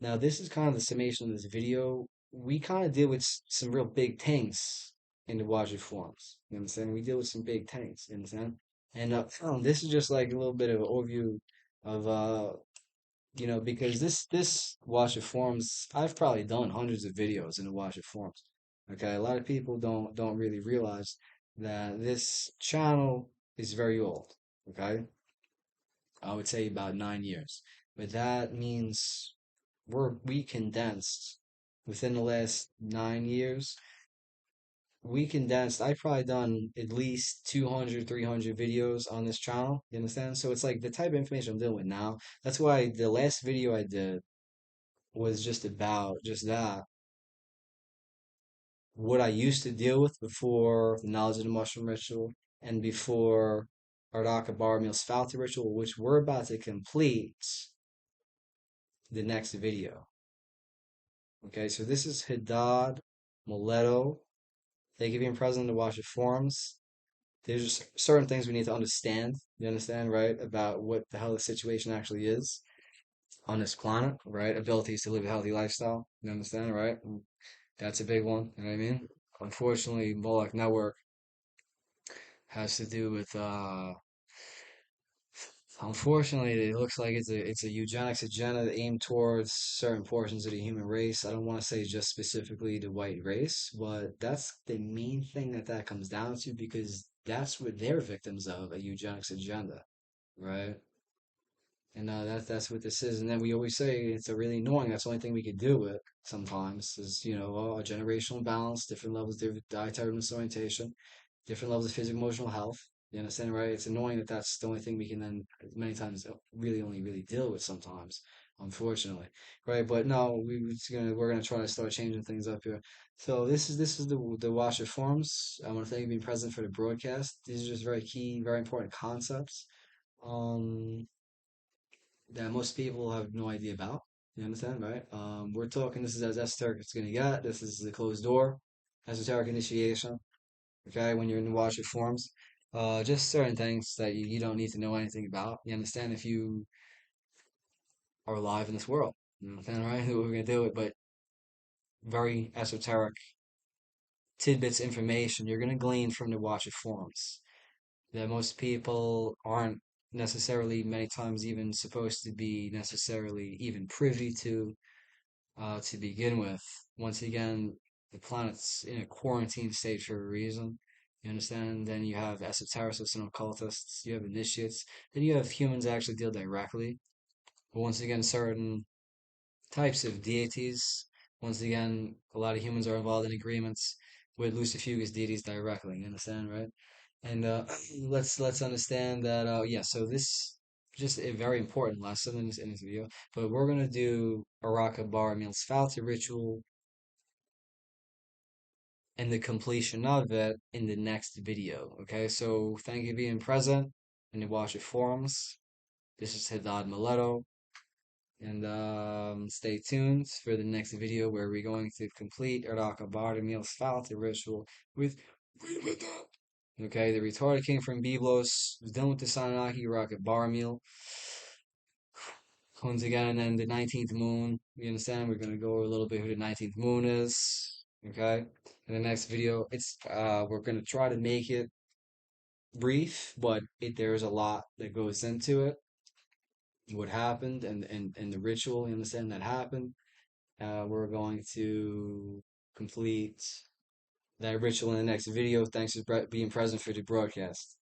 Now, this is kind of the summation of this video. We kind of deal with some real big things in the Wajid forums. You understand? We deal with some big things. You understand? And this is just like a little bit of an overview of because this Wajid forums, I've probably done hundreds of videos in the Wajid forums. Okay, a lot of people don't really realize that this channel is very old. Okay, I would say about 9 years, but that means we condensed within the last 9 years. We condensed, I've probably done at least 200, 300 videos on this channel. You understand? So it's like the type of information I'm dealing with now. That's why the last video I did was just about just that. What I used to deal with before the knowledge of the mushroom ritual and before Ardaka Bar Meals Falty ritual, which we're about to complete the next video. Okay, so this is Haddad Mileto. Thank you for being present to watch the forums. There's just certain things we need to understand. You understand, right? About what the hell the situation actually is on this planet, right? Abilities to live a healthy lifestyle. You understand, right? That's a big one. You know what I mean? Unfortunately, Moloch Network has to do with unfortunately, it looks like it's a eugenics agenda aimed towards certain portions of the human race. I don't want to say just specifically the white race, but that's the main thing that comes down to because that's what they're victims of, a eugenics agenda, right? And that's what this is. And then we always say it's a really annoying. That's the only thing we could deal with sometimes is a generational imbalance, different levels of dietary misorientation, different levels of physical emotional health. You understand, right? It's annoying that that's the only thing we can then many times really only really deal with sometimes, unfortunately, right? But no, we're gonna try to start changing things up here. So this is the Washer Forums. I want to thank you for being present for the broadcast. These are just very key, very important concepts. Um, that most people have no idea about. You understand, right? We're talking. This is as esoteric as it's gonna get. This is the closed door, esoteric initiation. Okay, when you're in the Watcher forums, just certain things that you don't need to know anything about. You understand? If you are alive in this world. You know what I'm saying, right? We're gonna do it, but very esoteric tidbits information you're gonna glean from the Watch It forums that most people aren't necessarily many times even supposed to be necessarily even privy to begin with. Once again, the planet's in a quarantine state for a reason. You understand? Then you have esotericists and occultists, you have initiates, then you have humans that actually deal directly. But once again, certain types of deities, once again, a lot of humans are involved in agreements with Lucifugus deities directly. You understand, right? And let's understand that yeah, so this just a very important lesson in this video. But we're gonna do Araka Bar Meals Falta ritual and the completion of it in the next video. Okay, so thank you for being present in the Watch It forums. This is Haddad Mileto, and stay tuned for the next video where we're going to complete Araka Bar Meals Falta ritual with okay, the retarded king from Byblos was done with the Sananaki rocket bar meal. Once again, and then the 19th moon. You understand? We're gonna go over a little bit who the 19th moon is. Okay. In the next video, it's we're gonna try to make it brief, but there's a lot that goes into it. What happened and the ritual, you understand that happened. We're going to complete that ritual in the next video. Thanks for being present for the broadcast.